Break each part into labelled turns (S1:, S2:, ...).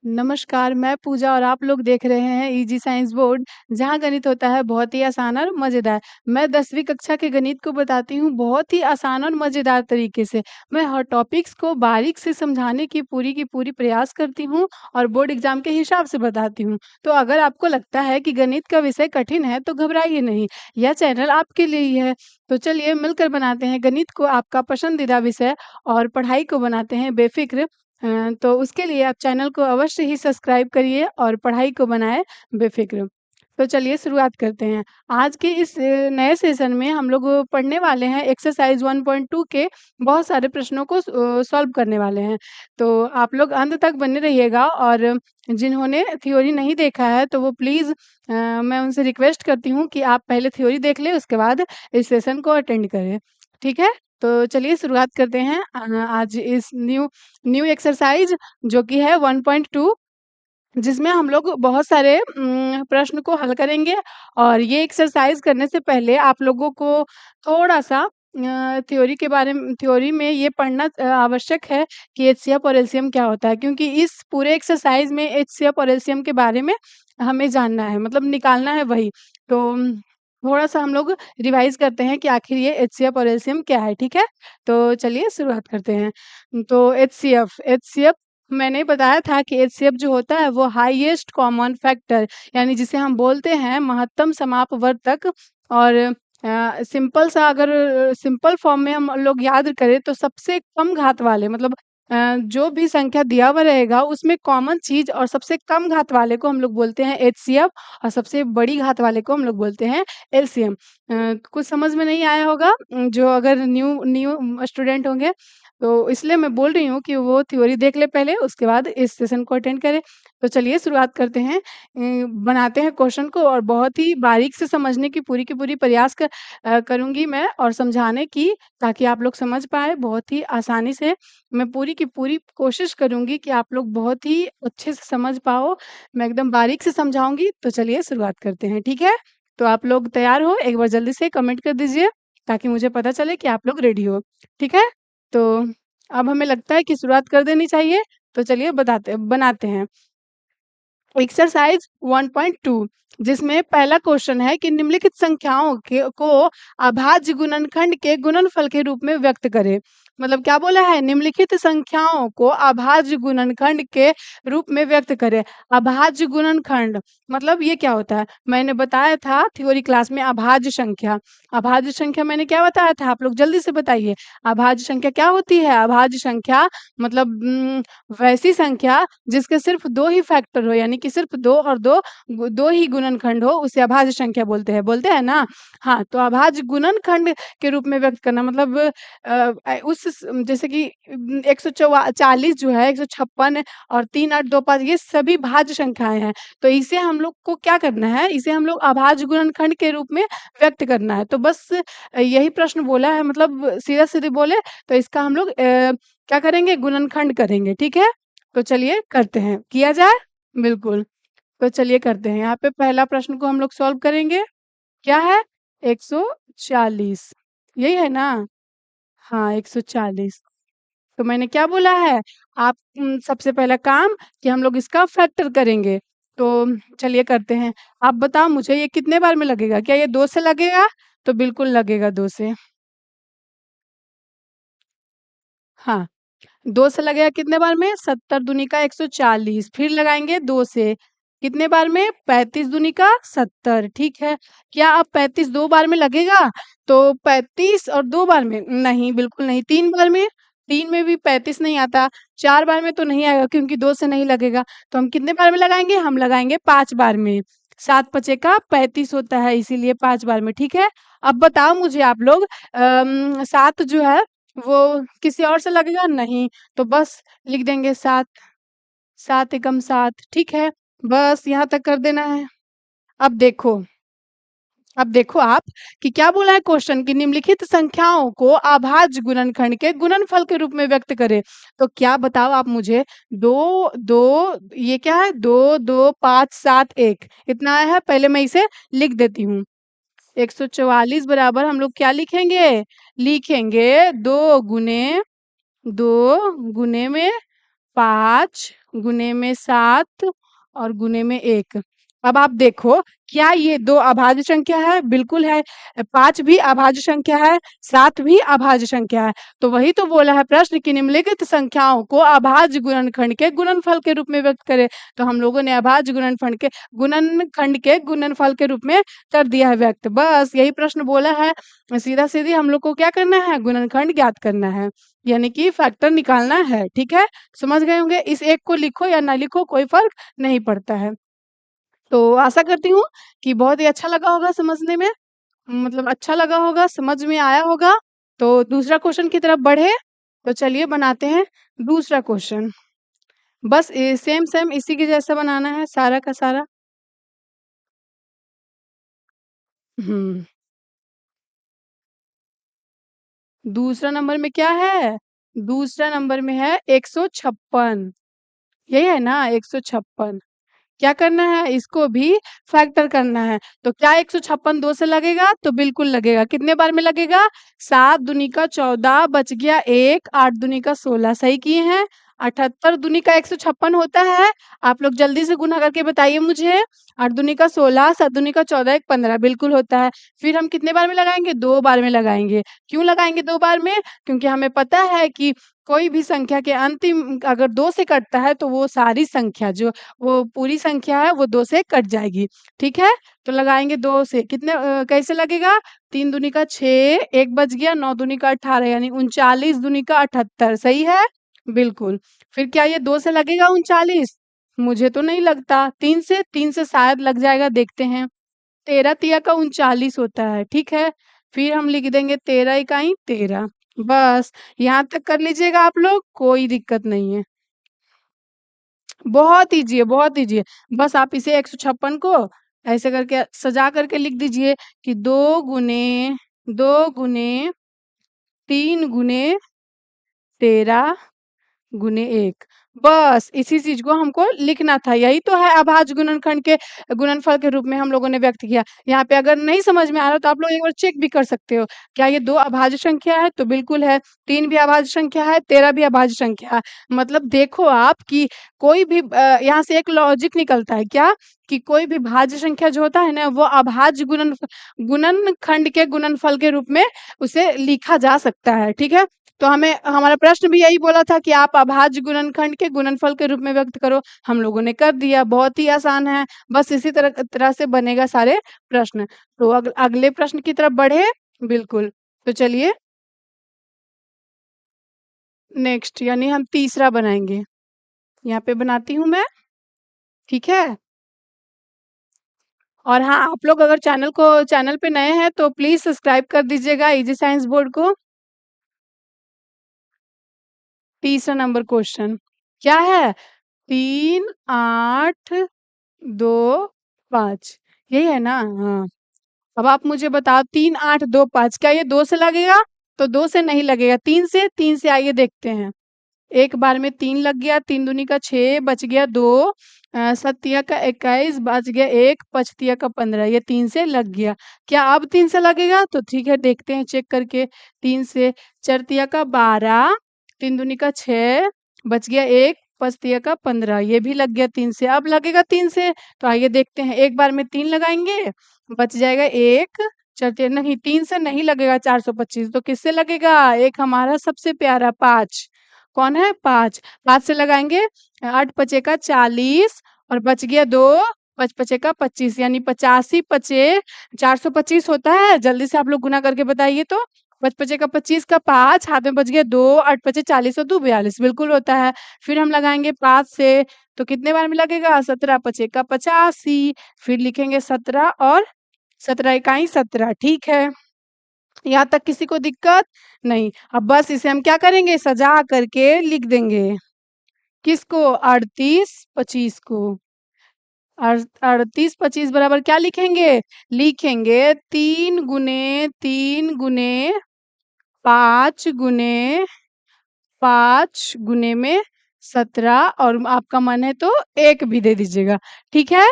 S1: नमस्कार, मैं पूजा और आप लोग देख रहे हैं इजी साइंस बोर्ड, जहाँ गणित होता है बहुत ही आसान और मज़ेदार। मैं 10वीं कक्षा के गणित को बताती हूँ बहुत ही आसान और मज़ेदार तरीके से। मैं हर टॉपिक्स को बारीक से समझाने की पूरी प्रयास करती हूँ और बोर्ड एग्जाम के हिसाब से बताती हूँ। तो अगर आपको लगता है कि गणित का विषय कठिन है, तो घबराइए नहीं, यह चैनल आपके लिए ही है। तो चलिए मिलकर बनाते हैं गणित को आपका पसंदीदा विषय और पढ़ाई को बनाते हैं बेफ़िक्र। तो उसके लिए आप चैनल को अवश्य ही सब्सक्राइब करिए और पढ़ाई को बनाएँ बेफ़िक्र। तो चलिए शुरुआत करते हैं। आज के इस नए सेशन में हम लोग पढ़ने वाले हैं एक्सरसाइज़ 1.2 के बहुत सारे प्रश्नों को सॉल्व करने वाले हैं। तो आप लोग अंत तक बने रहिएगा और जिन्होंने थ्योरी नहीं देखा है तो वो प्लीज़ मैं उनसे रिक्वेस्ट करती हूँ कि आप पहले थ्योरी देख लें, उसके बाद इस सेशन को अटेंड करें। ठीक है? तो चलिए शुरुआत करते हैं आज इस न्यू एक्सरसाइज जो कि है 1.2, जिसमें हम लोग बहुत सारे प्रश्न को हल करेंगे। और ये एक्सरसाइज करने से पहले आप लोगों को थोड़ा-सा थ्योरी में ये पढ़ना आवश्यक है कि एचसीएफ और एलसीएम क्या होता है, क्योंकि इस पूरे एक्सरसाइज में एचसीएफ और एलसीएम के बारे में हमें जानना है, मतलब निकालना है वही। तो थोड़ा-सा हम लोग रिवाइज़ करते हैं कि आखिर ये एचसीएफ और एलसीएम क्या है, ठीक है? तो चलिए शुरुआत करते हैं। तो एचसीएफ मैंने बताया था कि एचसीएफ जो होता है वो हाईएस्ट कॉमन फैक्टर, यानी जिसे हम बोलते हैं महत्तम समापवर्तक। और सिंपल सा अगर सिंपल फॉर्म में हम लोग याद करें तो सबसे कम घात वाले, मतलब जो भी संख्या दिया हुआ रहेगा उसमें कॉमन चीज़ और सबसे कम घात वाले को हम लोग बोलते हैं एचसीएफ और सबसे बड़ी घात वाले को हम लोग बोलते हैं एलसीएम। कुछ समझ में नहीं आया होगा जो अगर न्यू न्यू स्टूडेंट होंगे, तो इसलिए मैं बोल रही हूँ कि वो थ्योरी देख ले पहले, उसके बाद इस सेशन को अटेंड करें। तो चलिए शुरुआत करते हैं। बनाते हैं क्वेश्चन को और बहुत ही बारीक से समझने की पूरी प्रयास करूँगी मैं और समझाने की, ताकि आप लोग समझ पाएँ बहुत ही आसानी से। मैं पूरी की पूरी कोशिश करूँगी कि आप लोग बहुत ही अच्छे से समझ पाओ। मैं एकदम बारीक से समझाऊँगी। तो चलिए शुरुआत करते हैं, ठीक है? तो आप लोग तैयार हो? एक बार जल्दी से कमेंट कर दीजिए, ताकि मुझे पता चले कि आप लोग रेडी हो, ठीक है? तो अब हमें लगता है कि शुरुआत कर देनी चाहिए, तो चलिए बनाते हैं। एक्सरसाइज 1.2, जिसमें पहला क्वेश्चन है कि निम्नलिखित संख्याओं को अभाज्य गुणनखंड के गुणनफल के रूप में व्यक्त करें। मतलब क्या बोला है, निम्नलिखित संख्याओं को अभाज्य गुणनखंड के रूप में व्यक्त करें। अभाज्य गुणनखंड मतलब ये क्या होता है, मैंने बताया था थ्योरी क्लास में अभाज्य संख्या। अभाज्य संख्या मैंने क्या बताया था, आप लोग जल्दी से बताइए। अभाज्य संख्या क्या होती है? अभाज्य संख्या मतलब वैसी संख्या जिसके सिर्फ 2 ही फैक्टर हो, यानी कि सिर्फ 2 और 2 ही गुणनखंड हो, उसे अभाज्य संख्या बोलते हैं ना? हाँ, तो अभाज्य गुणनखंड के रूप में व्यक्त करना मतलब जैसे कि 140 जो है, 156 और 3, 8, 2, 5 ये सभी भाज्य संख्याएँ हैं। तो इसे हम लोग को क्या करना है, इसे हम लोग अभाज्य गुणनखंड के रूप में व्यक्त करना है। तो बस यही प्रश्न बोला है, मतलब सीधा-सीधे बोले तो इसका हम लोग क्या करेंगे, गुणनखंड करेंगे, ठीक है? तो चलिए करते हैं, किया जाए? बिल्कुल, तो चलिए करते हैं। यहाँ पे पहला प्रश्न को हम लोग सॉल्व करेंगे। क्या है? 140, यही है ना? हाँ, 140। तो मैंने क्या बोला है, आप सबसे पहला काम कि हम लोग इसका फैक्टर करेंगे। तो चलिए करते हैं। आप बताओ मुझे ये कितने बार में लगेगा? क्या ये 2 से लगेगा? तो बिल्कुल लगेगा 2 से। हाँ। 2 से लगेगा कितने बार में? 70 दूनी का 140, फिर लगाएँगे 2 से, कितने बार में? 35 दूनी का 70, ठीक है। क्या अब 35 2 बार में लगेगा? तो 35 और 2 बार में? नहीं, बिल्कुल नहीं। 3 बार में? 3 में भी 35 नहीं आता, 4 बार में तो नहीं आएगा क्योंकि 2 से नहीं लगेगा, तो हम कितने बार में लगाएँगे? हम लगाएँगे 5 बार में। 7 पचे का 35 होता है, इसीलिए 5 बार में, ठीक है। अब बताओ मुझे आप लोग 7 जो है वो किसी और से लगेगा? नहीं, तो बस लिख देंगे 7, 7 एकम 7, ठीक है? बस यहाँ तक कर देना है। अब देखो अब देखो आप कि क्या बोला है क्वेश्चन कि निम्नलिखित संख्याओं को अभाज्य गुणनखंड के गुणनफल के रूप में व्यक्त करें। तो क्या बताओ आप मुझे, 2, 2 ये क्या है? 2, 2, 5, 7, 1 इतना आया है। पहले मैं इसे लिख देती हूँ। 144 बराबर हम लोग क्या लिखेंगे? लिखेंगे 2 गुने में 5 गुने में 7 और गुने में 1। अब आप देखो, क्या ये 2 अभाज्य संख्या है? बिल्कुल है। 5 भी अभाज्य संख्या है, 7 भी अभाज्य संख्या है। तो वही तो बोला है प्रश्न कि निम्नलिखित संख्याओं को अभाज्य गुणनखंड के गुणनफल के रूप में व्यक्त करें। तो हम लोगों ने अभाज्य गुणनखंड के गुणनफल के रूप में कर दिया है व्यक्त। बस यही प्रश्न बोला है, सीधा-सीधी हम लोग को क्या करना है? गुणनखंड ज्ञात करना है, यानी कि फैक्टर निकालना है। ठीक है? समझ गए होंगे। इस एक को लिखो या ना लिखो कोई फ़र्क नहीं पड़ता है। तो आशा करती हूँ कि बहुत ही अच्छा लगा होगा समझने में, मतलब अच्छा लगा होगा, समझ में आया होगा। तो दूसरा क्वेश्चन की तरफ बढ़े, तो चलिए बनाते हैं दूसरा क्वेश्चन। बस सेम सेम इसी के जैसा बनाना है सारा का सारा। हुँ, दूसरा नंबर में क्या है? दूसरा नंबर में है 156, यही है ना 156? क्या करना है? इसको भी फैक्टर करना है। तो क्या 156 2 से लगेगा? तो बिल्कुल लगेगा। कितने बार में लगेगा? 7 दूनी का 14 बच गया 1, 8 दूनी का 16 सही किए हैं। 78 दूनी का 156 होता है। आप लोग जल्दी से गुना करके बताइए मुझे। 8 दूनी का 16, 7 दूनी का 14, 1 15 बिल्कुल होता है। फिर हम कितने बार में लगाएँगे? 2 बार में लगाएँगे। क्यों लगाएँगे 2 बार में? क्योंकि हमें पता है कि कोई भी संख्या के अंतिम अगर 2 से कटता है तो वो सारी संख्या जो वो पूरी संख्या है वो 2 से कट जाएगी, ठीक है? तो लगाएँगे 2 से कितने कैसे लगेगा? 3 दूनी का 6, 1 बच गया 9 दूनी का 18 यानी 39 दूनी का 78 सही है? बिल्कुल। फिर क्या ये 2 से लगेगा 39? मुझे तो नहीं लगता। 3 से शायद लग जाएगा देखते हैं। 13 तिया का 39 होता है, ठीक है? फिर हम लिख देंगे 13 इकाई 13 बस यहाँ तक कर लीजिएगा आप लोग, कोई दिक्कत नहीं है। बहुत ईज़ी है। बस आप इसे 156 को ऐसे करके सजा करके लिख दीजिए कि 2 गुने 3 गुने 13 गुने 1 बस इसी चीज़ को हमको लिखना था। यही तो है अभाज्य गुणनखंड के गुणनफल के रूप में हम लोगों ने व्यक्त किया। यहाँ पे अगर नहीं समझ में आ रहा तो आप लोग एक बार चेक भी कर सकते हो। क्या ये 2 अभाज्य संख्या है? तो बिल्कुल है। 3 भी अभाज्य संख्या है, 13 भी अभाज्य संख्या है। मतलब देखो आप कि कोई भी यहाँ से एक लॉजिक निकलता है क्या? कि कोई भी भाज्य संख्या जो होता है ना वो अभाज्य गुणनखंड के गुणनफल के रूप में उसे लिखा जा सकता है। ठीक है? तो हमें हमारा प्रश्न भी यही बोला था कि आप अभाज्य गुणनखंड के गुणनफल के रूप में व्यक्त करो। हम लोगों ने कर दिया, बहुत ही आसान है। बस इसी तरह से बनेगा सारे प्रश्न। तो अगले प्रश्न की तरफ बढ़े? बिल्कुल। तो चलिए नेक्स्ट यानी हम तीसरा बनाएँगे। यहाँ पे बनाती हूँ मैं, ठीक है? और हाँ, आप लोग अगर चैनल पे नए हैं तो प्लीज़ सब्सक्राइब कर दीजिएगा इजी साइंस बोर्ड को। तीसरा नंबर क्वेश्चन क्या है? 3, 8, 2, 5 यही है ना? हाँ। अब आप मुझे बताओ 3, 8, 2, 5 क्या ये 2 से लगेगा? तो 2 से नहीं लगेगा, 3 से आइए देखते हैं। एक बार में 3 लग गया, 3 दूनी का 6 बच गया 2 सत्तिया का 21 बच गया 1 पचतिया का 15 ये 3 से लग गया। क्या अब 3 से लगेगा? तो ठीक है देखते हैं चेक करके 3 से चरतिया का 12 3 दूनी का 6 बच गया 1 पचतिया का 15 ये भी लग गया 3 से। अब लगेगा 3 से तो आइए देखते हैं एक बार में 3 लगाएँगे बच जाएगा 1 चरतिया नहीं 3 से नहीं लगेगा 425 तो किससे लगेगा? एक हमारा सबसे प्यारा 5 कौन है? 5 5 से लगाएँगे 8 पचे का 40 और बच गया 2 5 पचे का 25 यानी 85 पचे 425 होता है? जल्दी से आप लोग गुना करके बताइए तो। 5 पचे का 25 का 5 हाथ में बच गया 2 8 पचे 40 और 2 42 बिल्कुल होता है। फिर हम लगाएँगे 5 से तो कितने बार में लगेगा? 17 पचे का 85 फिर लिखेंगे 17 और 17 इकाई 17 ठीक है। यहाँ तक किसी को दिक्कत? नहीं। अब बस इसे हम क्या करेंगे? सजा करके लिख देंगे। किसको? 38, 25 को। 38, 25 बराबर क्या लिखेंगे? लिखेंगे 3 गुने 3 गुने 5 गुने 5 गुने में 17 और आपका मन है तो 1 भी दे दीजिएगा। ठीक है?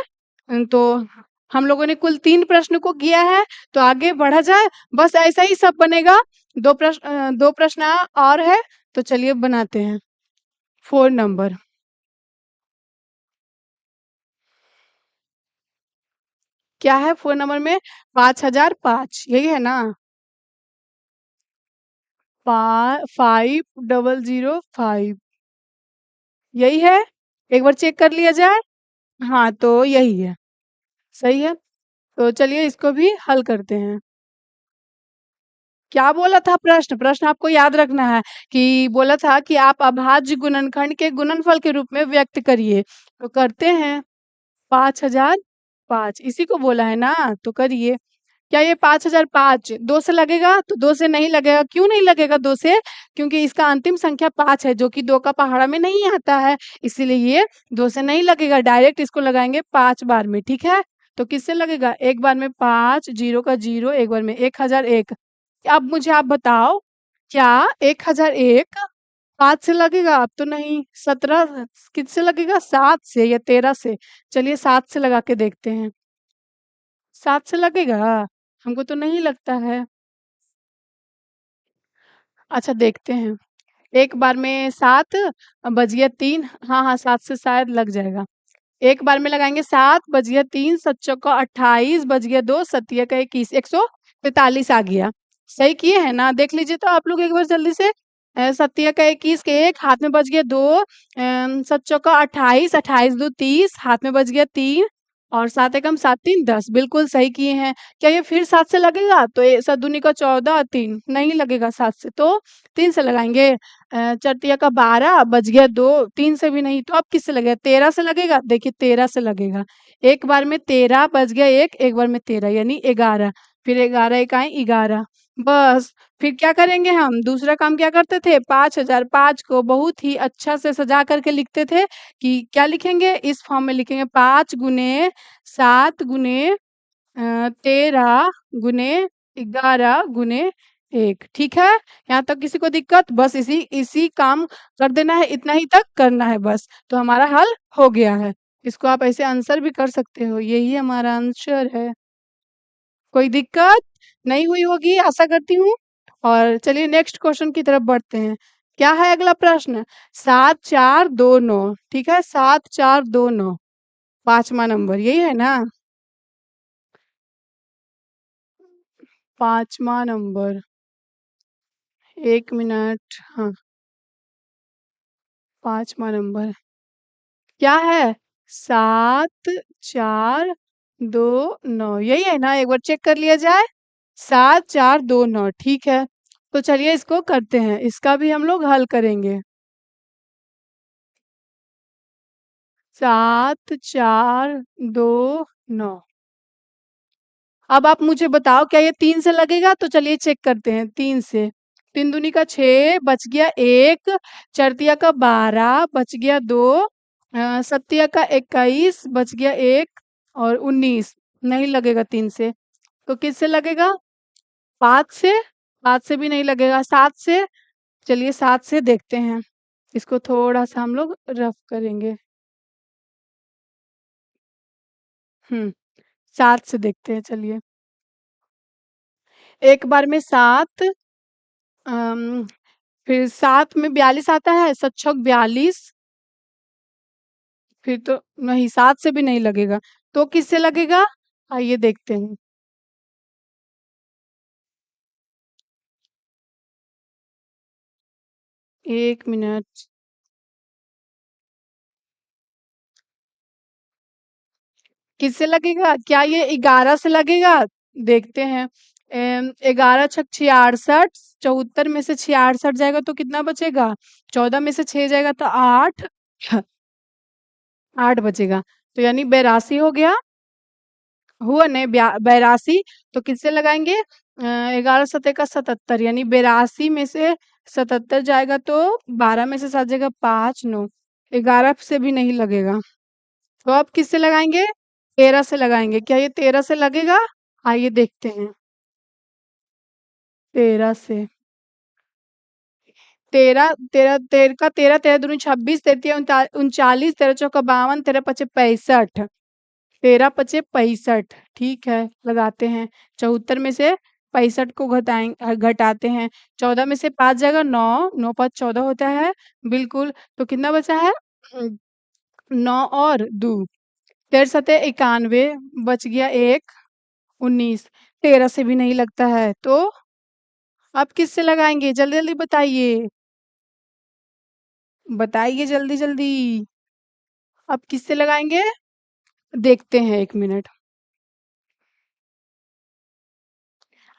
S1: तो हम लोगों ने कुल 3 प्रश्न को किया है, तो आगे बढ़ा जाए। बस ऐसा ही सब बनेगा। 2 प्रश्न और है, तो चलिए बनाते हैं। 4 नंबर। क्या है 4 नंबर में? 5005 यही है ना? 5005 यही है? एक बार चेक कर लिया जाए। हाँ, तो यही है। सही है। तो चलिए इसको भी हल करते हैं। क्या बोला था प्रश्न? प्रश्न आपको याद रखना है कि बोला था कि आप अभाज्य गुणनखंड के गुणनफल के रूप में व्यक्त करिए। तो करते हैं। 5005 इसी को बोला है ना? तो करिए। क्या ये 5005 2 से लगेगा? तो 2 से नहीं लगेगा। क्यों नहीं लगेगा 2 से? क्योंकि इसका अंतिम संख्या 5 है, जो कि 2 का पहाड़ा में नहीं आता है, इसीलिए ये 2 से नहीं लगेगा। डायरेक्ट इसको लगाएँगे 5 बार में, ठीक है? तो किससे लगेगा? एक बार में 5, 0 का 0, एक बार में 1001। अब मुझे आप बताओ, क्या 1001 5 से लगेगा? अब तो नहीं। 17 किससे लगेगा? 7 से या 13 से? चलिए 7 से लगा के देखते हैं। 7 से लगेगा? हमको तो नहीं लगता है। अच्छा देखते हैं। एक बार में 7 बज गया 3। हाँ, हाँ 7 से शायद लग जाएगा। एक बार में लगाएँगे 7 बज गया 3 7 चौका 28 बज गया 2 सत्तिया का 21 143 आ गया। सही किए हैं ना? देख लीजिए तो आप लोग एक बार जल्दी से। सत्तिया का 21 के 1 हाथ में बच गया 2 7 चौका 28 28 दूनी 30 हाथ में बच गया 3 और 7 एकम 7 3 10 बिल्कुल सही किए हैं। क्या ये फिर 7 से लगेगा? तो ये 7 दूनी का 14 और 3 नहीं लगेगा 7 से, तो 3 से लगाएँगे। चरतिया का 12 बच गया 2 3 से भी नहीं, तो अब किससे लगेगा? 13 से लगेगा? देखिए 13 से लगेगा। एक बार में 13 बच गया 1 एक बार में 13 यानी 11 फिर 11 एकाएँ 11 बस। फिर क्या करेंगे हम? दूसरा काम क्या करते थे? 5005 को बहुत ही अच्छा से सजा करके लिखते थे कि क्या लिखेंगे? इस फॉर्म में लिखेंगे 5 गुने 7 गुने 13 गुने 11 गुने 1 ठीक है? यहाँ तक किसी को दिक्कत? बस इसी इसी काम कर देना है, इतना ही तक करना है बस, तो हमारा हल हो गया है। इसको आप ऐसे आंसर भी कर सकते हो, यही हमारा आंसर है। कोई दिक्कत नहीं हुई होगी आशा करती हूँ। और चलिए नेक्स्ट क्वेश्चन की तरफ बढ़ते हैं। क्या है अगला प्रश्न? 7429 ठीक है? 7429 5वां नंबर यही है ना? 5वां नंबर 1 मिनट हाँ, 5वां नंबर क्या है? 7429 यही है ना? एक बार चेक कर लिया जाए। 7429 ठीक है। तो चलिए इसको करते हैं, इसका भी हम लोग हल करेंगे। 7429 अब आप मुझे बताओ क्या ये 3 से लगेगा? तो चलिए चेक करते हैं 3 से। 3 दूनी का 6 बच गया 1 चरतिया का 12 बच गया 2 सत्तिया का 21 बच गया 1 और 19 नहीं लगेगा 3 से। तो किससे लगेगा? 5 से? 5 से भी नहीं लगेगा। 7 से? चलिए 7 से देखते हैं। इसको थोड़ा-सा हम लोग रफ करेंगे। 7 से देखते हैं चलिए। एक बार में 7 अम, फिर 7 में 42 आता है, 7 छक 42 फिर तो नहीं 7 से भी नहीं लगेगा। तो किससे लगेगा? आइए देखते हैं। 1 मिनट। किससे लगेगा? क्या ये 11 से लगेगा? देखते हैं। 11 छक 66 74 में से 66 जाएगा तो कितना बचेगा? 14 में से 6 जाएगा तो 8 8 बचेगा। तो यानी 82 हो गया। हुआ नहीं 82 तो किससे लगाएँगे? 11 सत्ते का 77 यानी 82 में से 77 जाएगा तो 12 में से 7 जाएगा 5 9 11 से भी नहीं लगेगा। तो अब किससे लगाएँगे? 13 से लगाएँगे। क्या ये 13 से लगेगा? आइए देखते हैं। 13 से 13 13 13 का 13 13 दूनी 26 13 39 13 चौका 52 13 पचे 65 13 पचे 65 ठीक है, लगाते हैं। 74 में से 65 को घटाते हैं। 14 में से 5 जाएगा 9 9 5 14 होता है, बिल्कुल। तो कितना बचा है? 9 और 2 13 सते 91, बच गया 1, 19। 13 से भी नहीं लगता है, तो अब किससे लगाएंगे? जल्दी जल्दी बताइए, बताइए जल्दी जल्दी। अब किससे लगाएंगे? देखते हैं, 1 मिनट।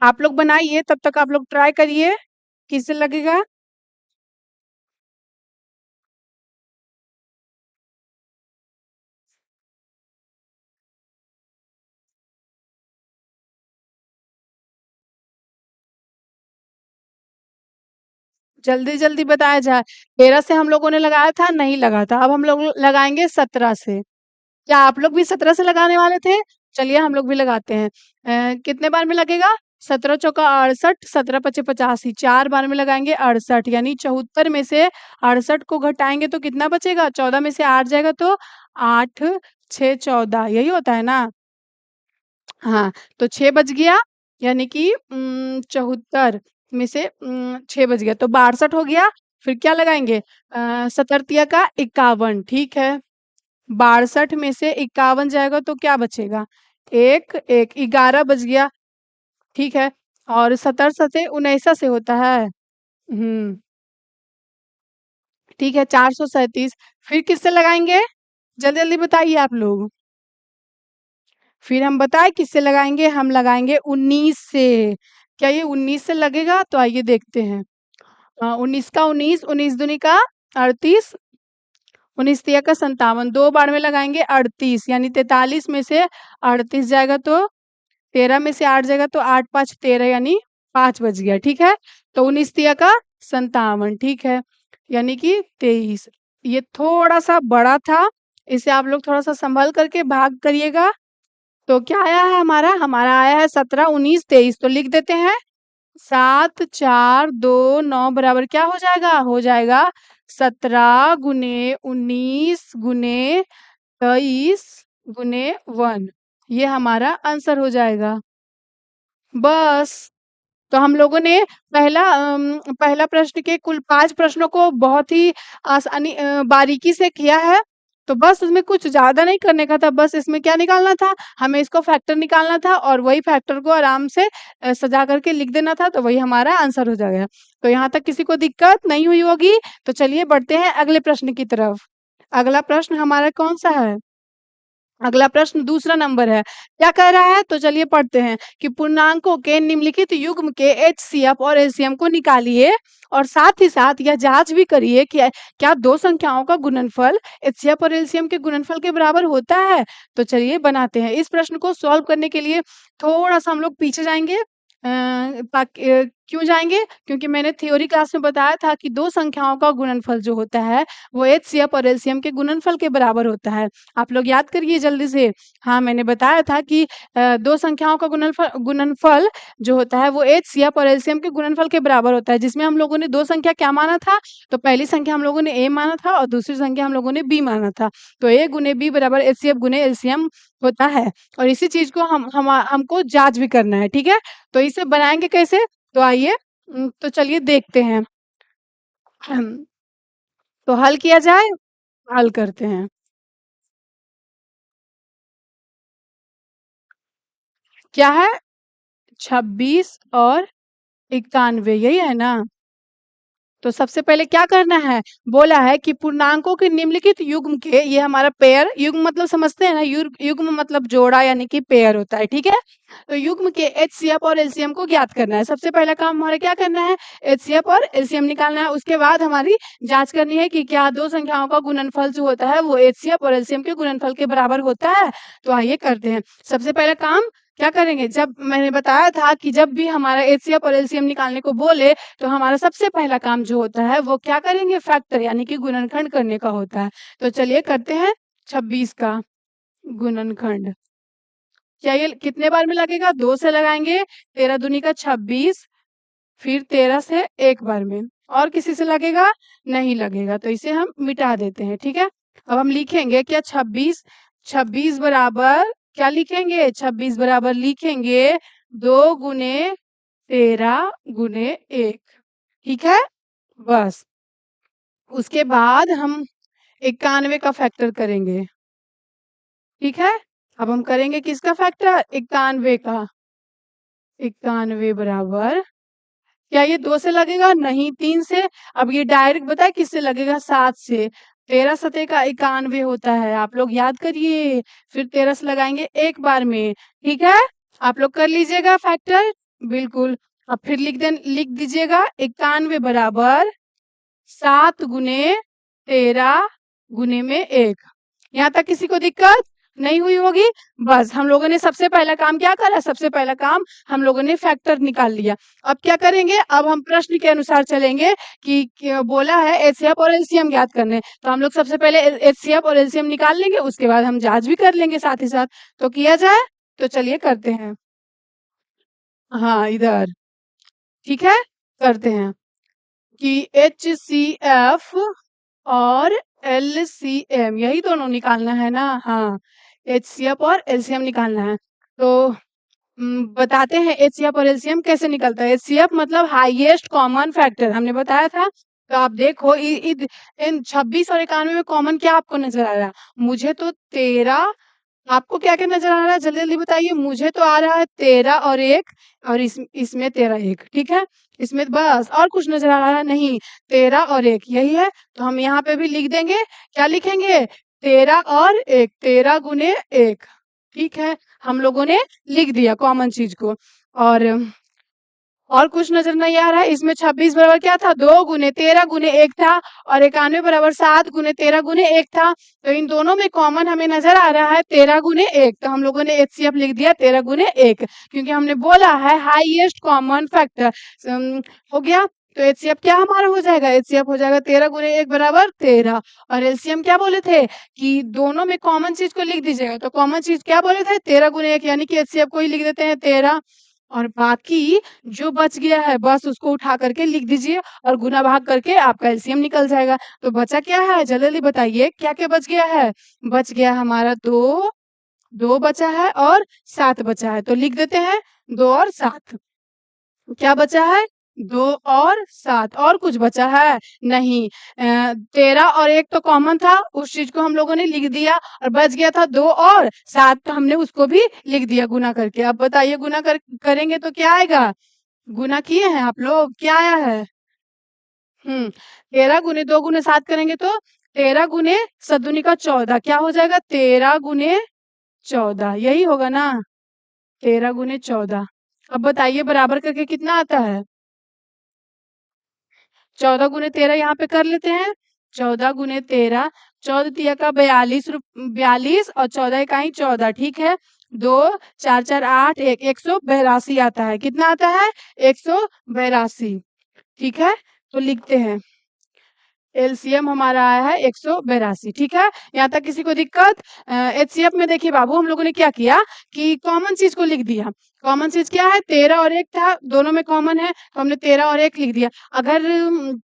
S1: आप लोग बनाइए, तब तक आप लोग ट्राई करिए, किससे लगेगा। जल्दी जल्दी बताया जाए। 13 से हम लोगों ने लगाया था, नहीं लगा था। अब हम लोग लगाएंगे 17 से। क्या आप लोग भी 17 से लगाने वाले थे? चलिए हम लोग भी लगाते हैं। कितने बार में लगेगा? 17 चौका 68, 17 पचे 85, 4 बार में लगाएंगे 68, यानी 74 में से 68 को घटाएंगे तो कितना बचेगा? 14 में से 8 जाएगा तो 8 6 14, यही होता है ना? हाँ, तो 6 बच गया, यानी कि 74 में से 6 बच गया तो 62 हो गया। फिर क्या लगाएंगे? 17 तिया का 51, ठीक है। 62 में से 51 जाएगा तो क्या बचेगा? 1 1 11 बच गया, ठीक है। और 17 सते 19 से होता है। ठीक है, 437। फिर किससे लगाएंगे? जल्दी जल्दी बताइए आप लोग। फिर हम बताएं किससे लगाएंगे? हम लगाएंगे 19 से। क्या ये 19 से लगेगा? तो आइए देखते हैं। 19 का 19, 19 दूनी का 38, 19 तिया का 57, 2 बार में लगाएंगे 38, यानी 43 में से 38 जाएगा तो 13 में से 8 जाएगा तो 8 5 13, यानी 5 बच गया, ठीक है। तो 19 तिया का 57, ठीक है, यानी कि 23। ये थोड़ा सा बड़ा था, इसे आप लोग थोड़ा सा संभल करके भाग करिएगा। तो क्या आया है हमारा? हमारा आया है 17 19 23, तो लिख देते हैं। 7 4 2 9 बराबर क्या हो जाएगा? हो जाएगा 17 गुने 19 गुने 23 गुने 1। ये हमारा आंसर हो जाएगा। बस। तो हम लोगों ने पहला प्रश्न के कुल 5 प्रश्नों को बहुत ही बारीकी से किया है। तो बस उसमें कुछ ज़्यादा नहीं करने का था, बस इसमें क्या निकालना था? हमें इसको फैक्टर निकालना था और वही फैक्टर को आराम से सजा करके लिख देना था, तो वही हमारा आंसर हो जाएगा। तो यहाँ तक किसी को दिक्कत नहीं हुई होगी? तो चलिए बढ़ते हैं अगले प्रश्न की तरफ। अगला प्रश्न हमारा कौन-सा है? अगला प्रश्न दूसरा नंबर है। क्या कह रहा है? तो चलिए पढ़ते हैं कि पूर्णांकों के निम्नलिखित युग्म के एचसीएफ और एलसीएम को निकालिए और साथ ही साथ यह जांच भी करिए कि क्या दो संख्याओं का गुणनफल एचसीएफ और एलसीएम के गुणनफल के बराबर होता है। तो चलिए बनाते हैं। इस प्रश्न को सॉल्व करने के लिए थोड़ा सा हम लोग पीछे जाएंगे। क्यों जाएंगे? क्योंकि मैंने थ्योरी क्लास में बताया था कि दो संख्याओं का गुणनफल जो होता है वो एचसीएफ और एलसीएम के गुणनफल के बराबर होता है। आप लोग याद करिए जल्दी से। हाँ, मैंने बताया था कि दो संख्याओं का गुणनफल जो होता है वो एचसीएफ और एलसीएम के गुणनफल के बराबर होता है, जिसमें हम लोगों ने दो संख्या क्या माना था? तो पहली संख्या हम लोगों ने ए माना था और दूसरी संख्या हम लोगों ने बी माना था। तो ए गुने बी बराबर एचसीएफ गुने एलसीएम होता है और इसी चीज को हमको जांच भी करना है, ठीक है। तो इसे बनाएंगे कैसे? तो आइए, तो चलिए देखते हैं। तो हल किया जाए, हल करते हैं। क्या है? 26 और 91, यही है ना? तो सबसे पहले क्या करना है? बोला है कि पूर्णांकों के निम्नलिखित युग्म के, ये हमारा पेयर, युग्म मतलब समझते हैं ना, युग्म मतलब जोड़ा यानी कि पेयर होता है, ठीक है। तो युग्म के एचसीएफ और एलसीएम को ज्ञात करना है। सबसे पहला काम हमारा क्या करना है? एचसीएफ और एलसीएम निकालना है। उसके बाद हमारी जांच करनी है कि क्या दो संख्याओं का गुणनफल जो होता है वो एचसीएफ और एलसीएम के गुणनफल के बराबर होता है। तो आइए करते हैं। सबसे पहला काम क्या करेंगे? जब मैंने बताया था कि जब भी हमारा एचसीएफ और एलसीएम निकालने को बोले तो हमारा सबसे पहला काम जो होता है वो क्या करेंगे? फैक्टर यानी कि गुणनखंड करने का होता है। तो चलिए करते हैं 26 का गुणनखंड। क्या ये कितने बार में लगेगा? 2 से लगाएंगे। 13 दूनी का 26, फिर 13 से एक बार में। और किसी से लगेगा? नहीं लगेगा, तो इसे हम मिटा देते हैं, ठीक है। अब हम लिखेंगे क्या? 26, 26 बराबर क्या लिखेंगे? 26 बराबर लिखेंगे 2 गुने 13 गुने 1, ठीक है। बस। उसके बाद हम 91 का फैक्टर करेंगे। ठीक है? अब हम करेंगे किसका फैक्टर? 91 का। 91 बराबर, क्या ये 2 से लगेगा? नहीं, 3 से। अब ये डायरेक्ट पता है किससे लगेगा? 7 से। 13 सतह का 91 होता है, आप लोग याद करिए। फिर 13 से लगाएंगे एक बार में, ठीक है? आप लोग कर लीजिएगा फैक्टर, बिल्कुल। अब फिर लिख दीजिएगा 91 बराबर 7 गुने 13 गुने में 1। यहाँ तक किसी को दिक्कत नहीं हुई होगी? बस हम लोगों ने सबसे पहला काम क्या करा? सबसे पहला काम हम लोगों ने फैक्टर निकाल लिया। अब क्या करेंगे? अब हम प्रश्न के अनुसार चलेंगे कि बोला है एचसीएफ और एलसीएम ज्ञात करने। तो हम लोग सबसे पहले एचसीएफ और एलसीएम निकाल लेंगे, उसके बाद हम जाँच भी कर लेंगे साथ ही साथ। तो किया जाए? तो चलिए करते हैं। हाँ, इधर। ठीक है? करते हैं कि एचसीएफ और एलसीएम यही दोनों निकालना है ना? हाँ, एचसीएफ और एलसीएम निकालना है। तो बताते हैं एचसीएफ और एलसीएम कैसे निकलता है। एचसीएफ मतलब हाईएस्ट कॉमन फैक्टर हमने बताया था। तो आप देखो इन 26 और 91 में कॉमन क्या आपको नजर आ रहा है? मुझे तो 13, आपको क्या-क्या नज़र आ रहा है? जल्दी-जल्दी बताइए। मुझे तो आ रहा है 13 और 1 और इसमें 13 1, ठीक है? इसमें बस और कुछ नज़र आ रहा है? नहीं, 13 और 1 यही है। तो हम यहाँ पे भी लिख देंगे, क्या लिखेंगे? 13 और 1, 13 गुने 1, ठीक है? हम लोगों ने लिख दिया कॉमन चीज़ को। और कुछ नज़र नहीं आ रहा है? इसमें 26 बराबर क्या था? 2 गुने 13 गुने 1 था और 91 बराबर 7 गुने 13 गुने 1 था। तो इन दोनों में कॉमन हमें नज़र आ रहा है 13 गुने 1। तो हम लोगों ने एचसीएफ लिख दिया 13 गुने 1, क्योंकि हमने बोला है हाईएस्ट कॉमन फैक्टर। हो गया? तो एचसीएफ क्या हमारा हो जाएगा? एचसीएफ हो जाएगा 13 गुने 1 बराबर 13। और एलसीएम क्या बोले थे? कि दोनों में कॉमन चीज़ को लिख दीजिएगा। तो कॉमन चीज़ क्या बोले थे? 13 गुने 1, यानी कि एचसीएफ को ही लिख देते हैं 13। और बाकी जो बच गया है बस उसको उठा करके लिख दीजिए और गुना भाग करके आपका एलसीएम निकल जाएगा। तो बचा क्या है? जल्दी-जल्दी बताइए, क्या-क्या बच गया है? बच गया हमारा 2, 2 बचा है और 7 बचा है। तो लिख देते हैं 2 और 7। क्या बचा है? 2 और 7। और कुछ बचा है? नहीं। 13 और 1 तो कॉमन था, उस चीज़ को हम लोगों ने लिख दिया और बच गया था 2 और 7, तो हमने उसको भी लिख दिया गुना करके। अब बताइए गुना करेंगे तो क्या आएगा? गुना किए हैं आप लोग? क्या आया है? 13 गुने 2 गुने 7 करेंगे तो 13 गुने 7 दूनी का 14, क्या हो जाएगा? 13 गुने 14, यही होगा ना? 13 गुने 14। अब बताइए बराबर करके कितना आता है? 14 गुने 13 यहाँ पे कर लेते हैं। 14 गुने 13, 14 तिया का 42 और 14 इकाई 14, ठीक है? 2 4 4 8 1 182 आता है। कितना आता है? 182, ठीक है? तो लिखते हैं एलसीएम हमारा आया है 182, ठीक है? यहाँ तक किसी को दिक्कत? एचसीएफ में देखिए बाबू हम लोगों ने क्या किया कि कॉमन चीज़ को लिख दिया। कॉमन चीज़ क्या है? 13 और 1 था, दोनों में कॉमन है, तो हमने 13 और 1 लिख दिया। अगर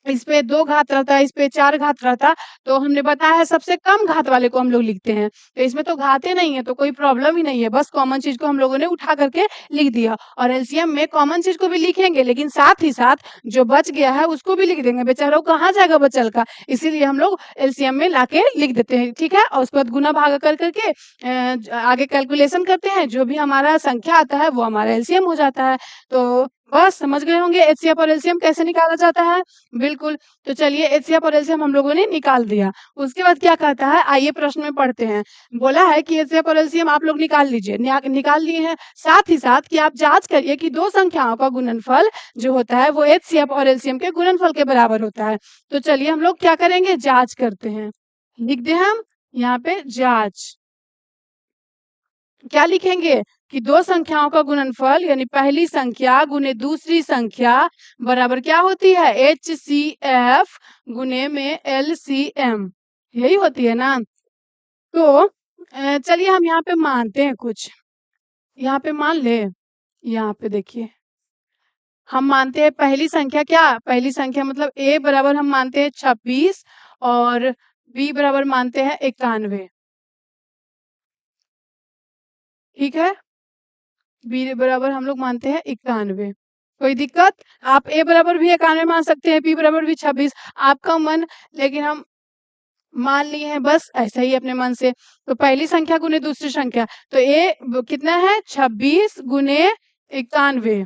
S1: इस पे 2 घात रहता, इस पे 4 घात रहता, तो हमने बताया है सबसे कम घात वाले को हम लोग लिखते हैं। तो इसमें तो घातें नहीं है, तो कोई प्रॉब्लम ही नहीं है, बस कॉमन चीज़ को हम लोगों ने उठा करके लिख दिया। और एलसीएम में कॉमन चीज़ को भी लिखेंगे, लेकिन साथ ही साथ जो बच गया है उसको भी लिख देंगे, बेचारा वो कहाँ जाएगा बचल का, इसीलिए हम लोग एलसीएम में लाके लिख देते हैं, ठीक है? और उसके बाद गुना भागा करके आगे कैलकुलेशन करते हैं, जो भी हमारा संख्या आता है वो हमारा एलसीएम हो जाता है। तो बस समझ गए होंगे एचसीएफ और एलसीएम कैसे निकाला जाता है? बिल्कुल। तो चलिए एचसीएफ और एलसीएम हम लोगों ने निकाल दिया। उसके बाद क्या कहता है, आइए प्रश्न में पढ़ते हैं। बोला है कि एचसीएफ और एलसीएम आप लोग निकाल लीजिए। निकाल लिए हैं। साथ ही साथ कि आप जाँच करिए कि 2 संख्याओं का गुणनफल जो होता है वो एचसीएफ और एलसीएम के गुणनफल के बराबर होता है। तो चलिए हम लोग क्या करेंगे, जाँच करते हैं। लिख दें हम यहाँ पे जाँच। क्या लिखेंगे कि 2 संख्याओं का गुणनफल यानी पहली संख्या गुने दूसरी संख्या बराबर क्या होती है? एचसीएफ गुने में एलसीएम, यही होती है ना? तो चलिए हम यहाँ पे मानते हैं कुछ। यहाँ पे मान लें, यहाँ पे देखिए, हम मानते हैं पहली संख्या क्या? पहली संख्या मतलब ए बराबर हम मानते हैं 26 और बी बराबर मानते हैं 91, ठीक है? बी बराबर हम लोग मानते हैं 91। कोई दिक्कत? आप ए बराबर भी 91 मान सकते हैं, बी बराबर भी 26, आपका मन। लेकिन हम मान लिए हैं बस ऐसा ही अपने मन से। तो पहली संख्या गुने दूसरी संख्या, तो ये कितना है 26 गुने 91,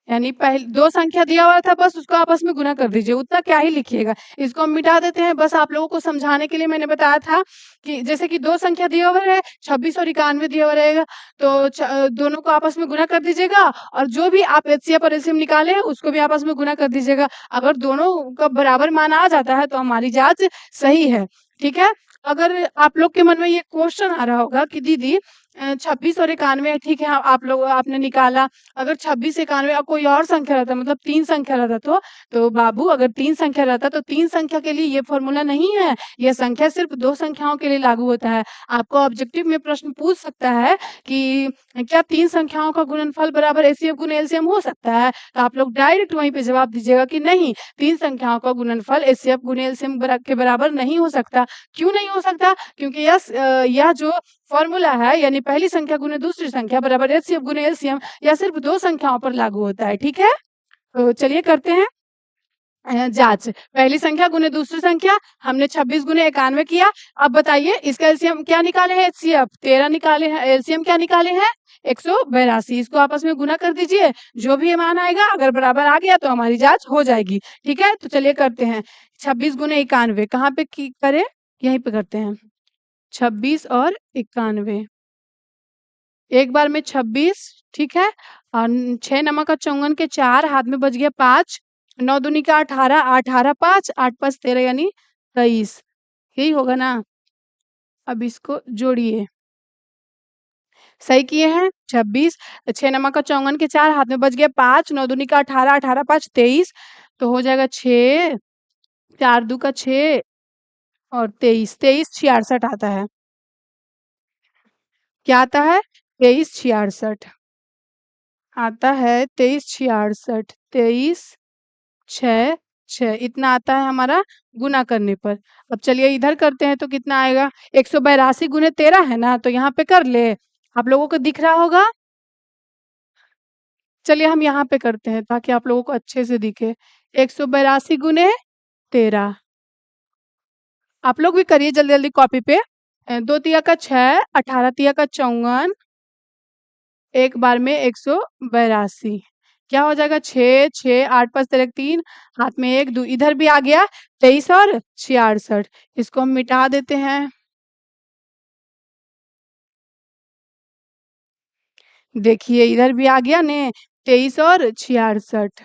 S1: यानी पहले दो संख्या दिया हुआ था, बस उसको आपस में गुना कर दीजिए, उतना क्या ही लिखिएगा। इसको हम मिटा देते हैं। बस आप लोगों को समझाने के लिए मैंने बताया था कि जैसे कि दो संख्या दिया हुआ है 26 और 91 दिया हुआ रहेगा, तो दोनों को आपस में गुना कर दीजिएगा और जो भी आप एचसीएफ और एलसीएम निकाले हैं उसको भी आपस में गुना कर दीजिएगा। अगर दोनों का बराबर मान आ जाता है तो हमारी जांच सही है। ठीक है। अगर आप लोग के मन में ये क्वेश्चन आ रहा होगा कि दीदी 26 और 91 ठीक है, आप लोग आपने निकाला, अगर 26 91 और कोई और संख्या रहता, मतलब 3 संख्या रहता, तो बाबू अगर 3 संख्या रहता तो 3 संख्या के लिए ये फॉर्मूला नहीं है, यह संख्या सिर्फ 2 संख्याओं के लिए लागू होता है। आपको ऑब्जेक्टिव में प्रश्न पूछ सकता है कि क्या 3 संख्याओं का गुणनफल बराबर एचसीएफ गुने एलसीएम हो सकता है? तो आप लोग डायरेक्ट वहीं पे जवाब दीजिएगा कि नहीं, 3 संख्याओं का गुणनफल एचसीएफ गुने एलसीएम के बराबर नहीं हो सकता। क्यों नहीं हो सकता? क्योंकि यह जो फॉर्मूला है, यानी पहली संख्या गुने दूसरी संख्या बराबर एचसीएफ गुने एलसीएम, यह सिर्फ 2 संख्याओं पर लागू होता है। ठीक है। तो चलिए करते हैं जांच। पहली संख्या गुने दूसरी संख्या, हमने 26 गुने 91 किया। अब बताइए इसका एलसीएम क्या निकाले हैं? एचसीएफ 13 निकाले हैं, एलसीएम क्या निकाले हैं? 182। इसको आपस में गुना कर दीजिए, जो भी मान आएगा अगर बराबर आ गया तो हमारी जांच हो जाएगी। ठीक है। तो चलिए करते हैं 26 गुने 91, कहाँ पे करें? यहीं पे करते हैं 26 और 91, एक बार में 26, ठीक है। और 6 नमक का चौंगन के 4, हाथ में बच गया 5, 9 दूनी का 18, 18 5, 8 5 13 यानी 23, यही होगा ना? अब इसको जोड़िए। सही किए हैं। 26, 6 नमक का चौंगन के 4, हाथ में बच गया 5, 9 दूनी का 18, 18 5 23, तो हो जाएगा 6, 4 दू का 6 और 23, 23 66 आता है। क्या आता है? 23 66 आता है, 23 66, 23 6 6 इतना आता है हमारा गुना करने पर। अब चलिए इधर करते हैं तो कितना आएगा? 182 गुने 13 है ना, तो यहाँ पे कर ले। आप लोगों को दिख रहा होगा। चलिए हम यहाँ पे करते हैं ताकि आप लोगों को अच्छे से दिखे। 182 गुने 13, आप लोग भी करिए जल्दी जल्दी कॉपी पे। 2 तिया का 6, 18 तिया का 54, एक बार में 182, क्या हो जाएगा? 6 6 8 5 13 3, हाथ में 1 2, इधर भी आ गया 23 और 66, इसको हम मिटा देते हैं। देखिए इधर भी आ गया ने 23 और 66,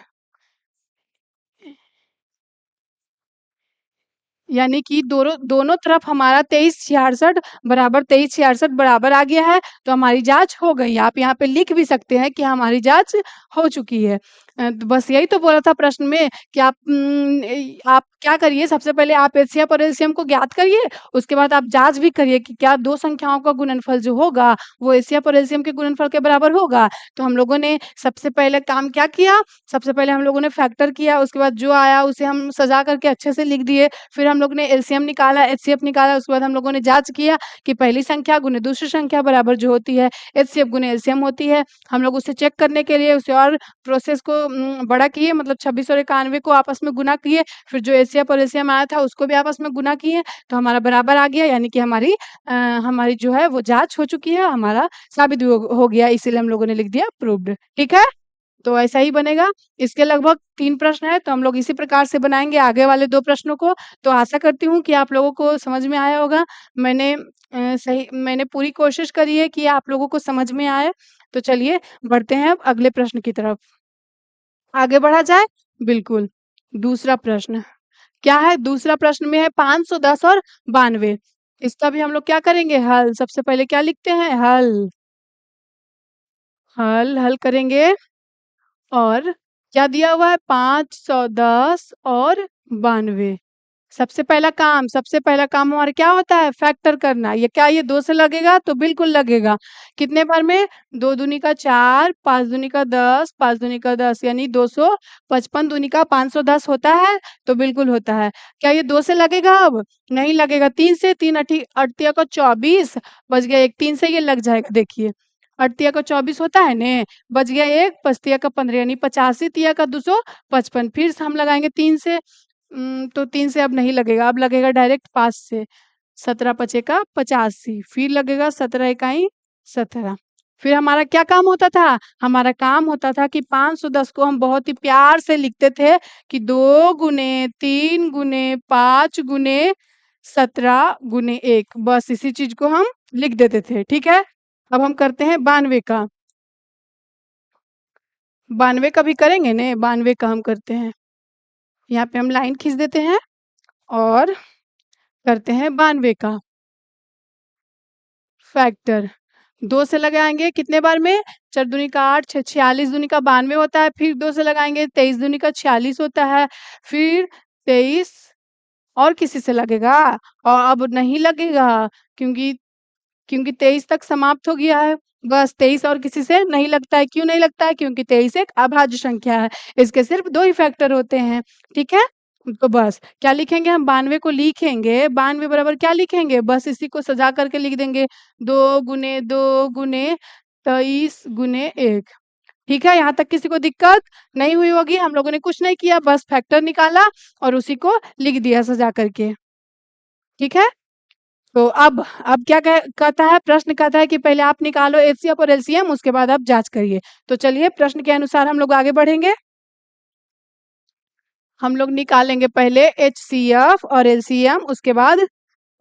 S1: यानी कि दोनों दोनों तरफ हमारा 23 66 बराबर 23 66 बराबर आ गया है, तो हमारी जांच हो गई। आप यहाँ पे लिख भी सकते हैं कि हमारी जांच हो चुकी है। तो बस यही तो बोला था प्रश्न में कि आप क्या करिए, सबसे पहले आप एचसीएफ और एलसीएम को ज्ञात करिए, उसके बाद आप जांच भी करिए कि क्या दो संख्याओं का गुणनफल जो होगा वो एचसीएफ और एलसीएम के गुणनफल के बराबर होगा। तो हम लोगों ने सबसे पहले काम क्या किया? सबसे पहले हम लोगों ने फैक्टर किया, उसके बाद जो आया उसे हम सजा करके अच्छे से लिख दिए। फिर हम लोग ने एलसीएम निकाला, एचसीएफ निकाला, उसके बाद हम लोगों ने जांच किया कि पहली संख्या गुने दूसरी संख्या बराबर जो होती है एचसीएफ गुने एलसीएम होती है। हम लोग उसे चेक करने के लिए उसे और प्रोसेस को बड़ा किए, मतलब 26 और 91 को आपस में गुना किए, फिर जो एचसीएफ और एलसीएम आया था उसको भी आपस में गुना किए, तो हमारा बराबर आ गया, यानी कि हमारी जो है वो जांच हो चुकी है, हमारा साबित हो गया, इसीलिए हम लोगों ने लिख दिया प्रूव्ड। ठीक है। तो ऐसा ही बनेगा। इसके लगभग 3 प्रश्न हैं, तो हम लोग इसी प्रकार से बनाएँगे आगे वाले 2 प्रश्नों को। तो आशा करती हूँ कि आप लोगों को समझ में आया होगा। मैंने पूरी कोशिश करी है कि आप लोगों को समझ में आए। तो चलिए बढ़ते हैं अब अगले प्रश्न की तरफ। आगे बढ़ा जाए? बिल्कुल। दूसरा प्रश्न, क्या है? दूसरा प्रश्न में है 510 और 92। इसका भी हम लोग क्या करेंगे? हल। सबसे पहले क्या लिखते हैं? हल। हल करेंगे और क्या दिया हुआ है? 510 और 92। सबसे पहला काम हमारा क्या होता है? फैक्टर करना। ये क्या ये 2 से लगेगा? तो बिल्कुल लगेगा। कितने बार में? 2 दूनी का 4, 5 दूनी का 10, 5 दूनी का 10 यानी 255 दूनी का 510 होता है? तो बिल्कुल होता है। क्या ये 2 से लगेगा अब? नहीं लगेगा। 3 से, 3 अठी अठतिया का 24, बच गया 1, 3 से ये लग जाएगा देखिए। अठतिया का 24 होता है ने, बच गया 1, पचतिया का 15 यानी 85 तिया का 255, फिर से हम लगाएँगे 3 से, तो 3 से अब नहीं लगेगा, अब लगेगा डायरेक्ट 5 से। 17 पचे का 85, फिर लगेगा 17 इकाई 17। फिर हमारा क्या काम होता था? हमारा काम होता था कि 510 को हम बहुत ही प्यार से लिखते थे कि 2 गुने 3 गुने 5 गुने 17 गुने 1, बस इसी चीज को हम लिख देते थे। ठीक है, अब हम करते हैं 92 का। 92 का भी करेंगे ने, 92 का हम करते हैं। यहाँ पे हम लाइन खींच देते हैं और करते हैं 92 का फैक्टर। 2 से लगाएंगे कितने बार में? 4 दूनी का 8, 6 46 दूनी का 92 होता है। फिर 2 से लगाएंगे 23 दूनी का 46 होता है। फिर 23 और किसी से लगेगा? और अब नहीं लगेगा, क्योंकि क्योंकि 23 तक समाप्त हो गया है। बस 23 और किसी से नहीं लगता है। क्यों नहीं लगता है? क्योंकि 23 एक अभाज्य संख्या है, इसके सिर्फ 2 ही फैक्टर होते हैं। ठीक है, तो बस क्या लिखेंगे हम? 92 को लिखेंगे, 92 बराबर क्या लिखेंगे? बस इसी को सजा करके लिख देंगे, 2 गुने 2 गुने 23 गुने 1। ठीक है, यहाँ तक किसी को दिक्कत नहीं हुई होगी। हम लोगों ने कुछ नहीं किया, बस फैक्टर निकाला और उसी को लिख दिया सजा करके। ठीक है, तो अब क्या कहता है? प्रश्न कहता है कि पहले आप निकालो एचसीएफ और एलसीएम, उसके बाद आप जांच करिए। तो चलिए प्रश्न के अनुसार हम लोग आगे बढ़ेंगे। हम लोग निकालेंगे पहले एचसीएफ और एलसीएम,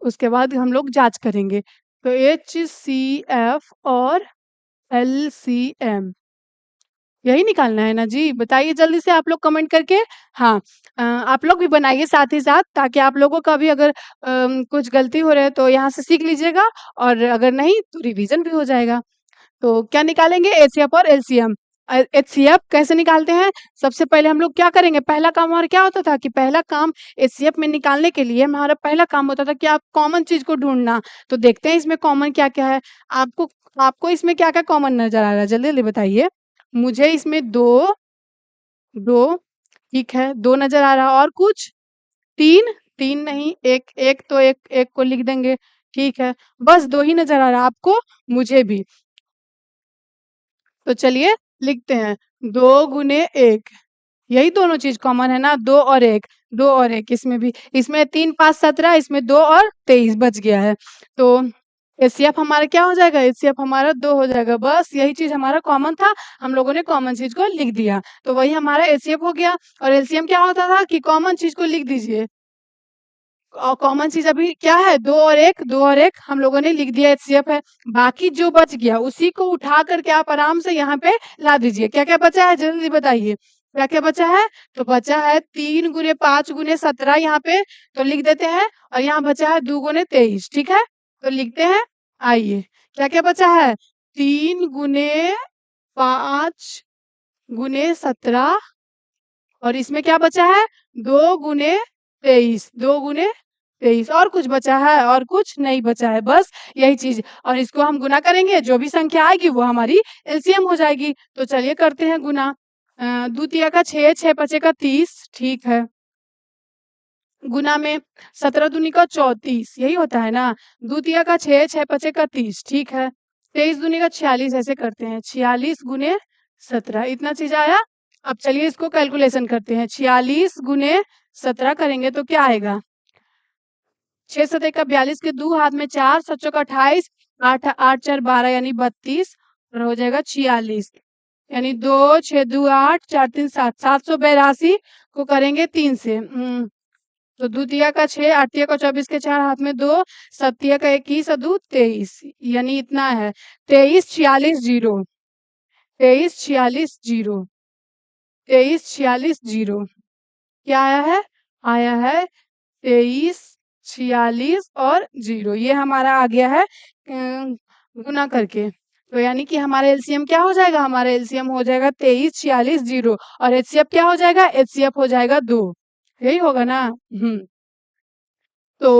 S1: उसके बाद हम लोग जांच करेंगे। तो एचसीएफ और एलसीएम यही निकालना है ना जी? बताइए जल्दी से आप लोग कमेंट करके। हाँ, आप लोग भी बनाइए साथ ही साथ, ताकि आप लोगों का भी अगर कुछ गलती हो रहा है तो यहाँ से सीख लीजिएगा, और अगर नहीं तो रिवीजन भी हो जाएगा। तो क्या निकालेंगे? एचसीएफ और एलसीएम। एचसीएफ कैसे निकालते हैं? सबसे पहले हम लोग क्या करेंगे? पहला काम हमारा क्या होता था कि पहला काम एचसीएफ में निकालने के लिए हमारा पहला काम होता था कि आप कॉमन चीज को ढूंढना। तो देखते हैं इसमें कॉमन क्या क्या है। आपको आपको इसमें क्या क्या कॉमन नजर आ रहा है? जल्दी जल्दी बताइए। मुझे इसमें दो, ठीक है, 2 नज़र आ रहा है। और कुछ? 3? 3 नहीं, 1, 1 तो 1 को लिख देंगे। ठीक है, बस 2 ही नज़र आ रहा है आपको, मुझे भी। तो चलिए लिखते हैं, 2 गुने 1, यही दोनों चीज़ कॉमन है ना, 2 और 1, 2 और 1 इसमें भी। इसमें 3, 5, 17, इसमें 2 और 23 बच गया है। तो एचसीएफ हमारा क्या हो जाएगा? एचसीएफ हमारा 2 हो जाएगा। बस यही चीज़ हमारा कॉमन था, हम लोगों ने कॉमन चीज़ को लिख दिया, तो वही हमारा एचसीएफ हो गया। और एलसीएम क्या होता था कि कॉमन चीज़ को लिख दीजिए। कॉमन चीज़ अभी क्या है? 2 और 1, 2 और 1 हम लोगों ने लिख दिया, एचसीएफ है। बाकी जो बच गया उसी को उठा करके आप आराम से यहाँ पे ला दीजिए। क्या-क्या बचा है जल्दी बताइए? क्या-क्या बचा है? तो बचा है 3 गुने 5 गुने 17 यहाँ पे तो लिख देते हैं, और यहाँ बचा है 2 गुने 23। ठीक है? तो लिखते हैं, आइए क्या-क्या बचा है? 3 गुने 5 गुने 17, और इसमें क्या बचा है? 2 गुने 23, 2 गुने 23। और कुछ बचा है? और कुछ नहीं बचा है, बस यही चीज। और इसको हम गुना करेंगे, जो भी संख्या आएगी वो हमारी एलसीएम हो जाएगी। तो चलिए करते हैं गुना। द्वितीय का 6, 6 पचे का 30, ठीक है। गुना में 17 दूनी का 34, यही होता है ना। द्वितीय का 6, 6 पचे का 30, ठीक है। 23 दूनी का 46, ऐसे करते हैं, 46 गुने 17, इतना चीज आया। अब चलिए इसको कैलकुलेशन करते हैं, 46 गुने 17 करेंगे तो क्या आएगा? 6 सते का 42 के 2 हाथ में 4, 7 का 28, 8 8 4 12 यानी 32, और हो जाएगा 46, यानी 2 6 2 8 4 3 7, 782 को करेंगे 3 से। तो द्वितीय का 6, आठतीय का 24 के 4 हाथ में 2, सत्तीय का 21 और 2 23, यानी इतना है 23 46 0, 23 46 0, 23 46 0। क्या आया है? आया है 23 46 और 0, ये हमारा आ गया है गुना करके। तो यानी कि हमारा एलसीएम क्या हो जाएगा? हमारा एलसीएम हो जाएगा 23 46 0, और एचसीएफ क्या हो जाएगा? एचसीएफ हो जाएगा 2, यही होगा ना। तो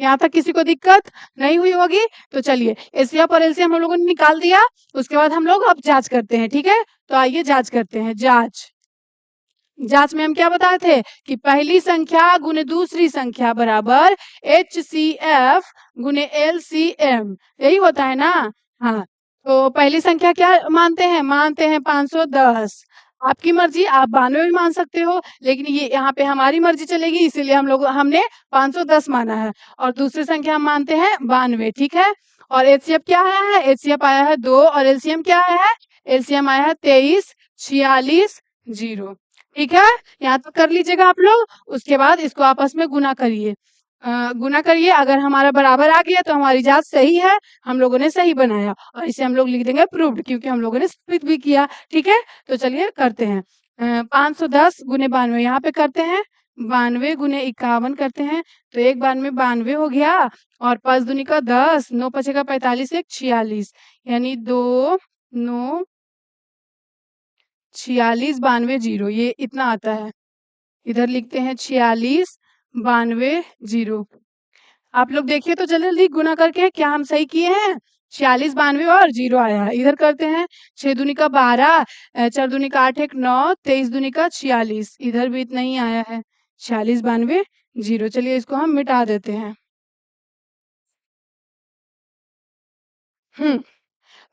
S1: यहाँ तक किसी को दिक्कत नहीं हुई होगी। तो चलिए एचसीएफ और एलसीएम हम लोगों ने निकाल दिया, उसके बाद हम लोग अब जांच करते हैं। ठीक है, तो आइए जांच करते हैं। जांच में हम क्या बताए थे कि पहली संख्या गुने दूसरी संख्या बराबर एचसीएफ गुने एलसीएम, यही होता है ना। हाँ, तो पहली संख्या क्या मानते हैं? 510। आपकी मर्ज़ी, आप 92 भी मान सकते हो, लेकिन ये यहाँ पे हमारी मर्ज़ी चलेगी, इसीलिए हमने 510 माना है और दूसरी संख्या हम मानते हैं 92, ठीक है? और एचसीएफ क्या आया है? एचसीएफ आया है 2 और एलसीएम क्या आया है? एलसीएम आया है 23, 46, 0, ठीक है? यहाँ तक कर लीजिएगा आप लोग, उसके बाद इसको आपस में गुना करिए। गुना करिए, अगर हमारा बराबर आ गया तो हमारी जाँच सही है, हम लोगों ने सही बनाया और इसे हम लोग लिख देंगे प्रूव्ड, क्योंकि हम लोगों ने साबित भी किया, ठीक है? तो चलिए करते हैं। 510 गुने 92 यहाँ पे करते हैं, 92 गुने 51 करते हैं, तो एक बार में 92 हो गया और 5 दूनी का 10, 9 पचेगा 45, 1 46, यानी 2, 9, 46, 92, 0, ये इतना आता है। इधर लिखते हैं 46, 92, 0। आप लोग देखिए तो जल्दी-जल्दी गुना करके क्या हम सही किए हैं? 46, 92 और 0 आया है। इधर करते हैं 6 दूनी का 12, 4 दूनी का 8, 1 9, 23 दूनी का 46, इधर भी इतना ही आया है। 46, 92, 0, चलिए इसको हम मिटा देते हैं। हुँ।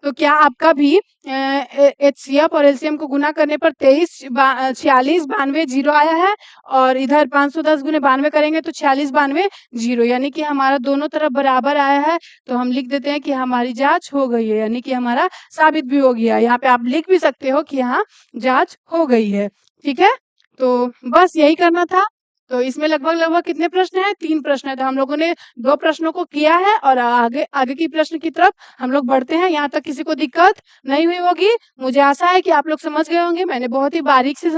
S1: तो क्या आपका भी एचसीएफ और एलसीएम को गुना करने पर 46, 92, 0 आया है और इधर 510 गुने 92 करेंगे तो 46, 92, 0, यानी कि हमारा दोनों तरफ बराबर आया है, तो हम लिख देते हैं कि हमारी जाँच हो गई है, यानी कि हमारा साबित भी हो गया। यहाँ पे आप लिख भी सकते हो कि हाँ, जाँच हो गई है, ठीक है? तो बस यही करना था। तो इसमें लगभग-लगभग कितने प्रश्न हैं? 3 प्रश्न हैं, तो हम लोगों ने 2 प्रश्नों को किया है और आगे आगे की प्रश्न की तरफ हम लोग बढ़ते हैं। यहाँ तक किसी को दिक्कत नहीं हुई होगी। मुझे आशा है कि आप लोग समझ गए होंगे। मैंने बहुत ही बारीक से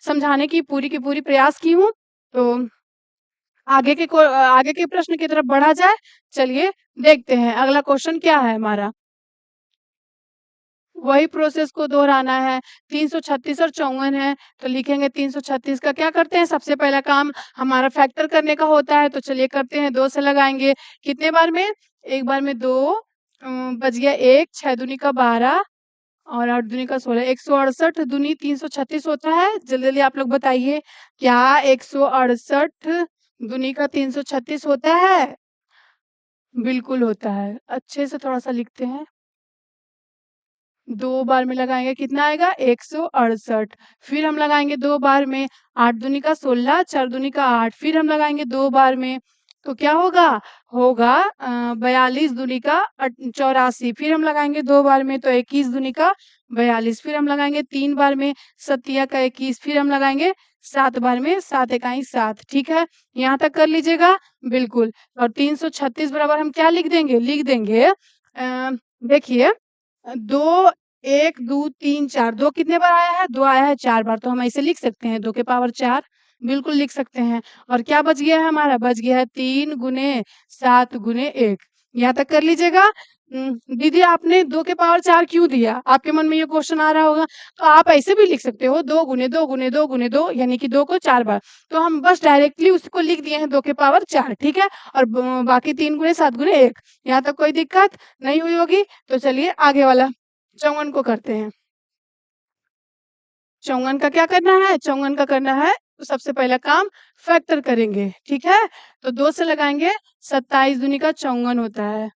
S1: समझाने की पूरी प्रयास की हूँ। तो आगे के प्रश्न की तरफ बढ़ा जाए। चलिए देखते हैं अगला क्वेश्चन क्या है हमारा। वही प्रोसेस को दोहराना है। 336 और 54 है, तो लिखेंगे 336 का क्या करते हैं, सबसे पहला काम हमारा फैक्टर करने का होता है, तो चलिए करते हैं, 2 से लगाएँगे। कितने बार में? एक बार में 2, बच गया 1, 6 दूनी का 12 और 8 दूनी का 16, 168 दूनी 336 होता है? जल्दी-जल्दी आप लोग बताइए, क्या 168 दूनी का 336 होता है? बिल्कुल होता है। अच्छे से थोड़ा-सा लिखते हैं। 2 बार में लगाएँगे कितना आएगा? 168, फिर हम लगाएँगे 2 बार में, 8 दूनी का 16, 4 दूनी का 8, फिर हम लगाएँगे 2 बार में, तो क्या होगा? होगा 42 दूनी का 84, फिर हम लगाएँगे 2 बार में, तो 21 दूनी का 42, फिर हम लगाएँगे 3 बार में, 7 का 21, फिर हम लगाएँगे 7 बार में, 7 एकाई 7, ठीक है? यहाँ तक कर लीजिएगा? बिल्कुल। और 336 बराबर हम क्या लिख देंगे? लिख देंगे देखिए 2, 1, 2, 3, 4, 2 कितने बार आया है? 2 आया है 4 बार, तो हम ऐसे लिख सकते हैं 2 के पावर 4, बिल्कुल लिख सकते हैं। और क्या बच गया है हमारा? बच गया है 3 गुने 7 गुने 1, यहाँ तक कर लीजिएगा। दीदी आपने 2 के पावर 4 क्यों दिया? आपके मन में ये क्वेश्चन आ रहा होगा, तो आप ऐसे भी लिख सकते हो 2 गुने 2 गुने 2 गुने 2 यानी कि 2 को 4 बार, तो हम बस डायरेक्टली उसको लिख दिए हैं 2 के पावर 4, ठीक है? और बाकी 3 गुने 7 गुने 1, यहाँ तक कोई दिक्कत नहीं हुई होगी? तो चलिए आगे वाला 54 को करते हैं। 54 का क्या करना है? 54 का करना है, तो सबसे पहला काम फैक्टर करेंगे, ठीक है? तो 2 से लगाएँगे, 27 दूनी का 54 होता है।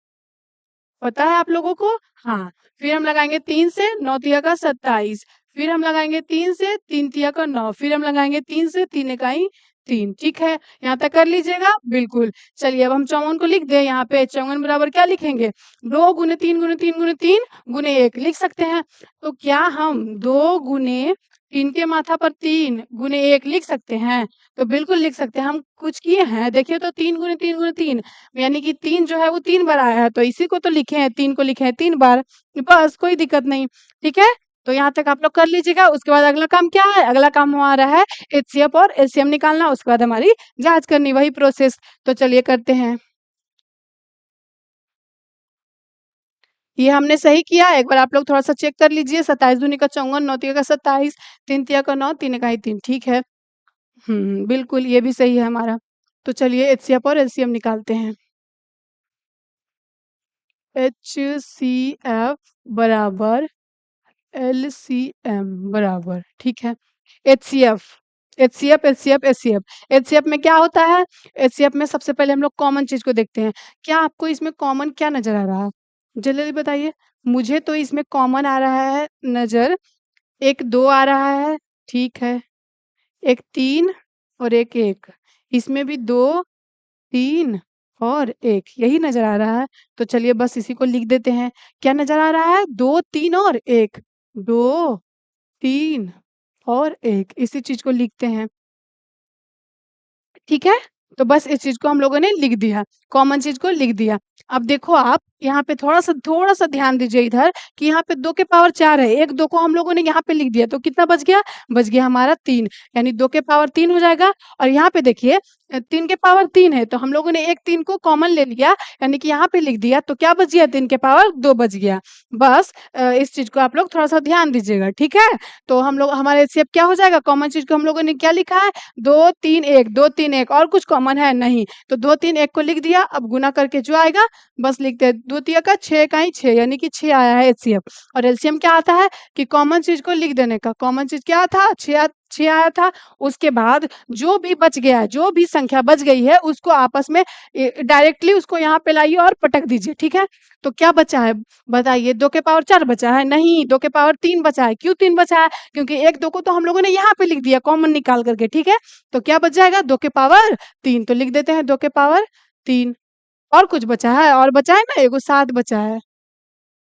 S1: पता है आप लोगों को? हाँ, फिर हम लगाएँगे 3 से, 9 तिया का 27, फिर हम लगाएँगे 3 से, 3 तिया का 9, फिर हम लगाएँगे 3 से, 3 इकाई 3, ठीक है? यहाँ तक कर लीजिएगा? बिल्कुल। चलिए अब हम 54 को लिख दें यहाँ पे, 54 बराबर क्या लिखेंगे? 2 गुने 3 गुने 3 गुने 3 गुने 1 लिख सकते हैं। तो क्या हम 2 गुने 3 के माथा पर 3 गुने 1 लिख सकते हैं? तो बिल्कुल लिख सकते हैं। हम कुछ किए हैं, देखिए तो 3 गुने 3 गुने 3 यानी कि 3 जो है वो 3 बार आया है, तो इसी को तो लिखे हैं, 3 को लिखे हैं 3 बार, बस कोई दिक्कत नहीं, ठीक है? तो यहाँ तक आप लोग कर लीजिएगा, उसके बाद अगला काम क्या है? अगला काम हमारा है एचसीएफ और एलसीएम निकालना, उसके बाद हमारी जाँच करनी, वही प्रोसेस। तो चलिए करते हैं। ये हमने सही किया, एक बार आप लोग थोड़ा-सा चेक कर लीजिए, 27 दूनी का 54, 9 तिया का 27, 3 तिया का 9, 3 इकाई 3, ठीक है? बिल्कुल ये भी सही है हमारा। तो चलिए एचसीएफ और एलसीएम निकालते हैं। एचसीएफ बराबर एलसीएम बराबर, ठीक है। HCF HCF HCF HCF HCF में क्या होता है? एचसीएफ में सबसे पहले हम लोग कॉमन चीज़ को देखते हैं। क्या आपको इसमें कॉमन क्या नज़र आ रहा है? जल्दी-जल्दी बताइए। मुझे तो इसमें कॉमन आ रहा है नज़र एक 2 आ रहा है, ठीक है। एक 3 और एक 1, इसमें भी 2, 3 और 1 यही नज़र आ रहा है। तो चलिए बस इसी को लिख देते हैं। क्या नज़र आ रहा है? 2, 3 और 1, 2, 3 और 1 इसी चीज़ को लिखते हैं। ठीक है? तो बस इस चीज़ को हम लोगों ने लिख दिया, कॉमन चीज़ को लिख दिया। अब देखो आप यहाँ पे थोड़ा-सा ध्यान दीजिए इधर कि यहाँ पे 2 के पावर 4 है, एक 2 को हम लोगों ने यहाँ पे लिख दिया तो कितना बच गया? बच गया हमारा 3 यानी 2 के पावर 3 हो जाएगा और यहाँ पे देखिए 3 के पावर 3 है तो हम लोगों ने एक 3 को कॉमन ले लिया यानी कि यहाँ पे लिख दिया तो क्या बच गया? 3 के पावर 2 बच गया। बस इस चीज़ को आप लोग थोड़ा-सा ध्यान दीजिएगा, ठीक है? तो हम लोग हमारा एचसीएफ क्या हो जाएगा? कॉमन चीज़ को हम लोगों ने क्या लिखा है? 2, 3, 1, 2, 3, 1 और कुछ कॉमन है? नहीं। तो 2, 3, 1 को लिख दिया, अब गुना करके जो आएगा बस लिखते हैं। द्वितीय का 6 का ही 6 यानी कि 6 आया है एचसीएफ और एलसीएम क्या आता है कि कॉमन चीज़ को लिख देने का। कॉमन चीज़ क्या था? 6 आया था। उसके बाद जो भी बच गया है, जो भी संख्या बच गई है उसको आपस में डायरेक्टली उसको यहाँ पे लाइए और पटक दीजिए, ठीक है? तो क्या बचा है? बताइए 2 के पावर 4 बचा है? नहीं, 2 के पावर 3 बचा है। क्यों 3 बचा है? क्योंकि 1, 2 को तो हम लोगों ने यहाँ पे लिख दिया कॉमन निकाल करके, ठीक है? तो क्या बच जाएगा? 2 के पावर 3 तो लिख देते हैं 2 के पावर 3 और कुछ बचा है? और बचा है ना एगो 7 बचा है।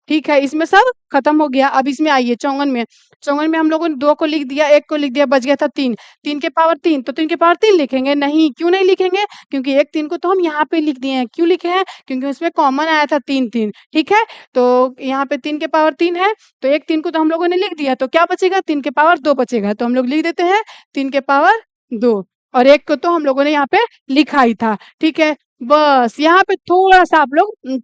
S1: ठीक है, इसमें सब खत्म हो गया। अब इसमें आइए चौवन में। चौवन में हम लोगों ने 2 को लिख दिया, 1 को लिख दिया, बच गया था 3। 3 के पावर 3 तो 3 के पावर 3 लिखेंगे? नहीं, क्यों नहीं लिखेंगे? क्योंकि 1 3 को तो हम यहाँ पे लिख दिए हैं। क्यों लिखे हैं? क्योंकि उसमें कॉमन आया था 3 3 ठीक है? तो यहाँ पे 3 के पावर 3 है, तो 1 3 को तो हम लोगों ने लिख दिया, तो क्या बचेगा? 3 के पावर 2 बचेगा। तो हम लोग लिख देते हैं 3 के पावर 2 और 1 को तो हम लोगों ने यहाँ पे लिखा ही था। ठीक है? बस यहाँ पे थोड़ा-सा आप लोग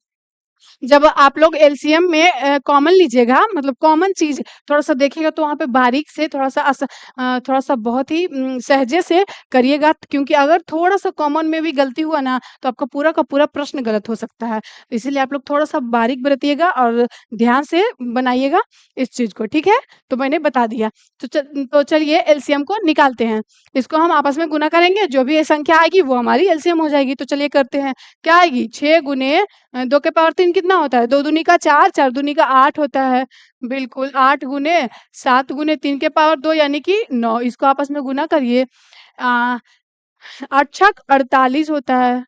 S1: जब आप लोग एलसीएम में कॉमन लीजिएगा मतलब कॉमन चीज़ थोड़ा-सा देखिएगा तो वहाँ पे बारीक से थोड़ा-सा बहुत ही सहजे से करिएगा क्योंकि अगर थोड़ा-सा कॉमन में भी गलती हुआ ना, तो आपका पूरा का पूरा प्रश्न गलत हो सकता है। इसीलिए आप लोग थोड़ा-सा बारीक बरतिएगा और ध्यान से बनाइएगा इस चीज़ को, ठीक है? तो मैंने बता दिया। तो चलिए एलसीएम को निकालते हैं। इसको हम आपस में गुना करेंगे, जो भी ये संख्या आएगी वो हमारी एलसीएम हो जाएगी। तो चलिए करते हैं। क्या आएगी? 6 गुने 2 के पावर 3 कितना होता है? 2 दूनी का 4, 4 दूनी का 8 होता है। बिल्कुल 8 गुने 7 गुने 3 के पावर 2 यानी कि 9 इसको आपस में गुना करिए। 8 छक 48 होता है,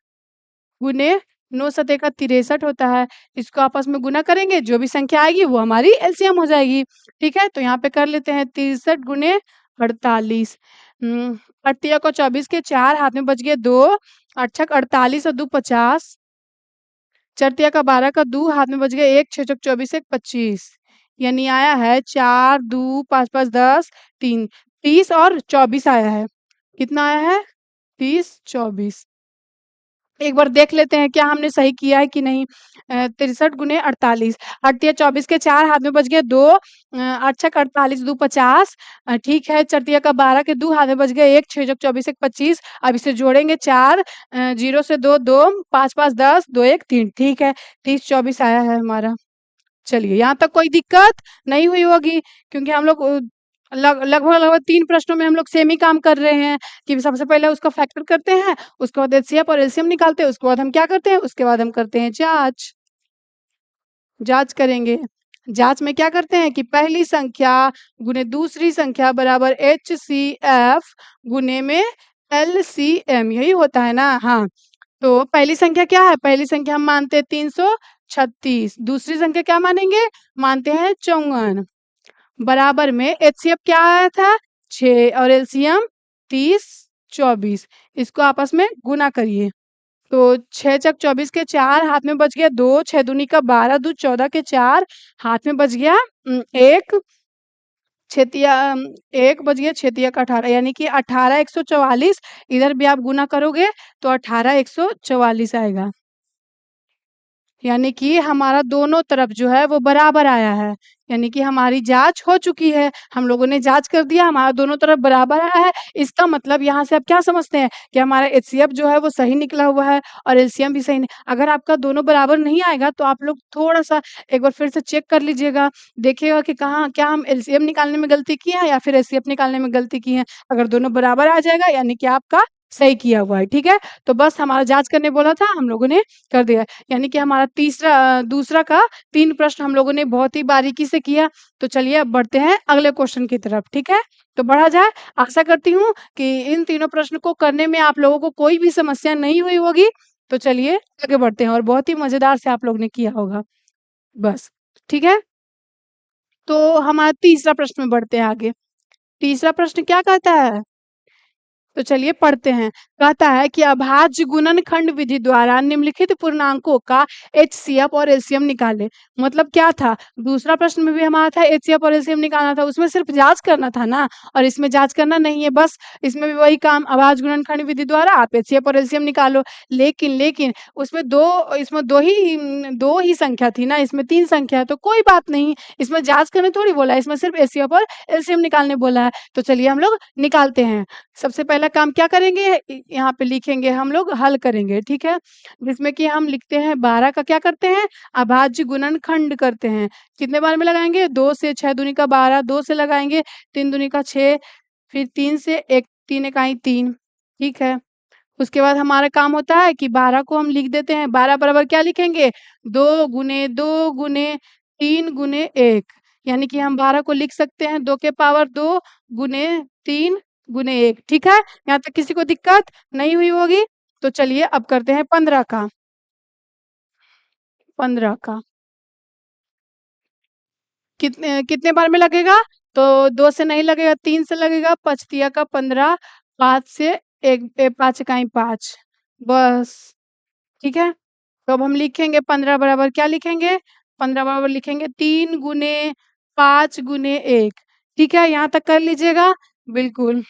S1: गुने 9 सतेका 63 होता है। इसको आपस में गुना करेंगे, जो भी संख्या आएगी वो हमारी एलसीएम हो जाएगी। ठीक है? तो यहाँ पे कर लेते हैं 63 गुने 48 8 को 24 के 4 हाथ में बच गए 2, 8 छक 48 और 2 50 4 का 12 का 2 हाथ में बच गया 1 6 चौक 24 1 25 यानी आया है 4 2 5 5 10 3 30 और 24 आया है। कितना आया है? 30 24 एक बार देख लेते हैं क्या हमने सही किया है कि नहीं। 63 गुने 48 8 या 24 के 4 हाथ में बच गए 2 8 छक 48 2 50 ठीक है 4 का 12 के 2 हाथ में बच गए 1 6 24 1 25 अब इसे जोड़ेंगे 4 0 से 2 2 5 5 10 2 1 3 ठीक है 30 24 आया है हमारा। चलिए यहाँ तक कोई दिक्कत नहीं हुई होगी क्योंकि हम लोग लगभग 3 प्रश्नों में हम लोग सेम ही काम कर रहे हैं कि सबसे पहले उसका फैक्टर करते हैं, उसके बाद एचसीएफ और एलसीएम निकालते हैं, उसके बाद हम क्या करते हैं? उसके बाद हम करते हैं जाँच। जाँच करेंगे। जाँच में क्या करते हैं कि पहली संख्या गुने दूसरी संख्या बराबर एचसीएफ गुने में एलसीएम यही होता है ना? हाँ। तो पहली संख्या क्या है? पहली संख्या हम मानते हैं 336 दूसरी संख्या क्या मानेंगे? मानते हैं 54 बराबर में एचसीएफ क्या आया था? 6 और एलसीएम 30 24 इसको आपस में गुना करिए। तो 6 चक 24 के 4 हाथ में बच गया 2 6 दूनी का 12 दू 14 के 4 हाथ में बच गया 1 छेतिया 1 बच गया छेतिया का 18 यानी कि 18 144 इधर भी आप गुना करोगे तो 18 144 आएगा। यानी कि हमारा दोनों तरफ जो है वो बराबर आया है, यानी कि हमारी जाँच हो चुकी है। हम लोगों ने जाँच कर दिया, हमारा दोनों तरफ बराबर आया है। इसका मतलब यहाँ से आप क्या समझते हैं कि हमारा एचसीएफ जो है वो सही निकला हुआ है और एलसीएम भी सही अगर आपका दोनों बराबर नहीं आएगा तो आप लोग थोड़ा-सा एक बार फिर से चेक कर लीजिएगा। देखिएगा कि कहाँ क्या हम एलसीएम निकालने में गलती की है या फिर एचसीएफ निकालने में गलती की है। अगर दोनों बराबर आ जाएगा यानी कि आपका सही किया हुआ है, ठीक है? तो बस हमारा जाँच करने बोला था, हम लोगों ने कर दिया। यानी कि हमारा दूसरा का 3 प्रश्न हम लोगों ने बहुत ही बारीकी से किया। तो चलिए अब बढ़ते हैं अगले क्वेश्चन की तरफ, ठीक है? तो बढ़ा जाए। आशा करती हूँ कि इन तीनों प्रश्न को करने में आप लोगों को कोई भी समस्या नहीं हुई होगी। तो चलिए आगे बढ़ते हैं और बहुत ही मज़ेदार से आप लोग ने किया होगा। बस, ठीक है? तो हमारा तीसरा प्रश्न में बढ़ते हैं आगे। तीसरा प्रश्न क्या कहता है? तो चलिए पढ़ते हैं। कहता है कि अभाज्य गुणनखंड विधि द्वारा निम्नलिखित पूर्णांकों का एचसीएफ और एलसीएम निकालें। मतलब क्या था? दूसरा प्रश्न में भी हमारा था एचसीएफ और एलसीएम निकालना था, उसमें सिर्फ जाँच करना था ना, और इसमें जाँच करना नहीं है बस, इसमें भी वही काम अभाज्य गुणनखंड विधि द्वारा आप एचसीएफ और एलसीएम निकालो। लेकिन उसमें 2 ही संख्या थी ना, इसमें 3 संख्या है, तो कोई बात नहीं, इसमें जाँच करने थोड़ी बोला है, इसमें सिर्फ एचसीएफ और एलसीएम निकालने बोला है। तो चलिए हम लोग निकालते हैं। सबसे पहला काम क्या करेंगे? यहाँ पे लिखेंगे हम लोग हल करेंगे, ठीक है? जिसमें कि हम लिखते हैं 12 का क्या करते हैं? अभाज्य गुणनखंड करते हैं। कितने बार में लगाएँगे? 2 से 6 दूनी का 12, 2 से लगाएँगे 3 दूनी का 6, फिर 3 से 1 3 इकाई 3, ठीक है? उसके बाद हमारा काम होता है कि 12 को हम लिख देते हैं, 12 बराबर क्या लिखेंगे? 2 गुने 2 गुने 3 गुने 1, यानी कि हम 12 को लिख सकते हैं 2 के पावर 2 गुने 3 गुने 1, ठीक है? यहाँ तक किसी को दिक्कत नहीं हुई होगी? तो चलिए अब करते हैं 15 का। 15 का कितने बार में लगेगा? तो 2 से नहीं लगेगा, 3 से लगेगा, 5 तिया का 15, 5 से 5 इकाई 5, बस, ठीक है? तो अब हम लिखेंगे 15 बराबर क्या लिखेंगे? 15 बराबर लिखेंगे 3 गुने 5 गुने 1, ठीक है? यहाँ तक कर लीजिएगा? बिल्कुल।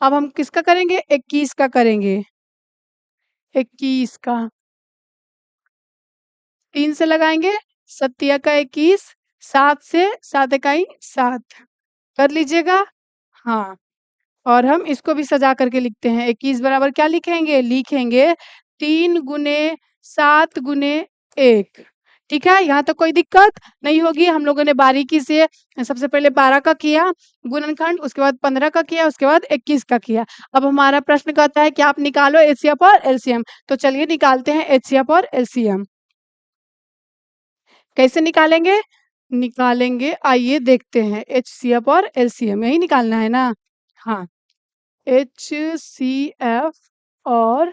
S1: अब हम किसका करेंगे? 21 का करेंगे। 21 का 3 से लगाएँगे, 7 तिया का 21, 7 से 7 इकाई 7, कर लीजिएगा? हाँ। और हम इसको भी सजा करके लिखते हैं 21 बराबर क्या लिखेंगे? लिखेंगे 3 गुने 7 गुने 1, ठीक है? यहाँ तक कोई दिक्कत नहीं होगी। हम लोगों ने बारीकी से सबसे पहले 12 का किया गुणनखंड, उसके बाद 15 का किया, उसके बाद 21 का किया। अब हमारा प्रश्न कहता है कि आप निकालो एचसीएफ और एलसीएम। तो चलिए निकालते हैं एचसीएफ और एलसीएम। कैसे निकालेंगे? निकालेंगे, आइए देखते हैं एचसीएफ और एलसीएम यही निकालना है ना? हाँ। एचसीएफ और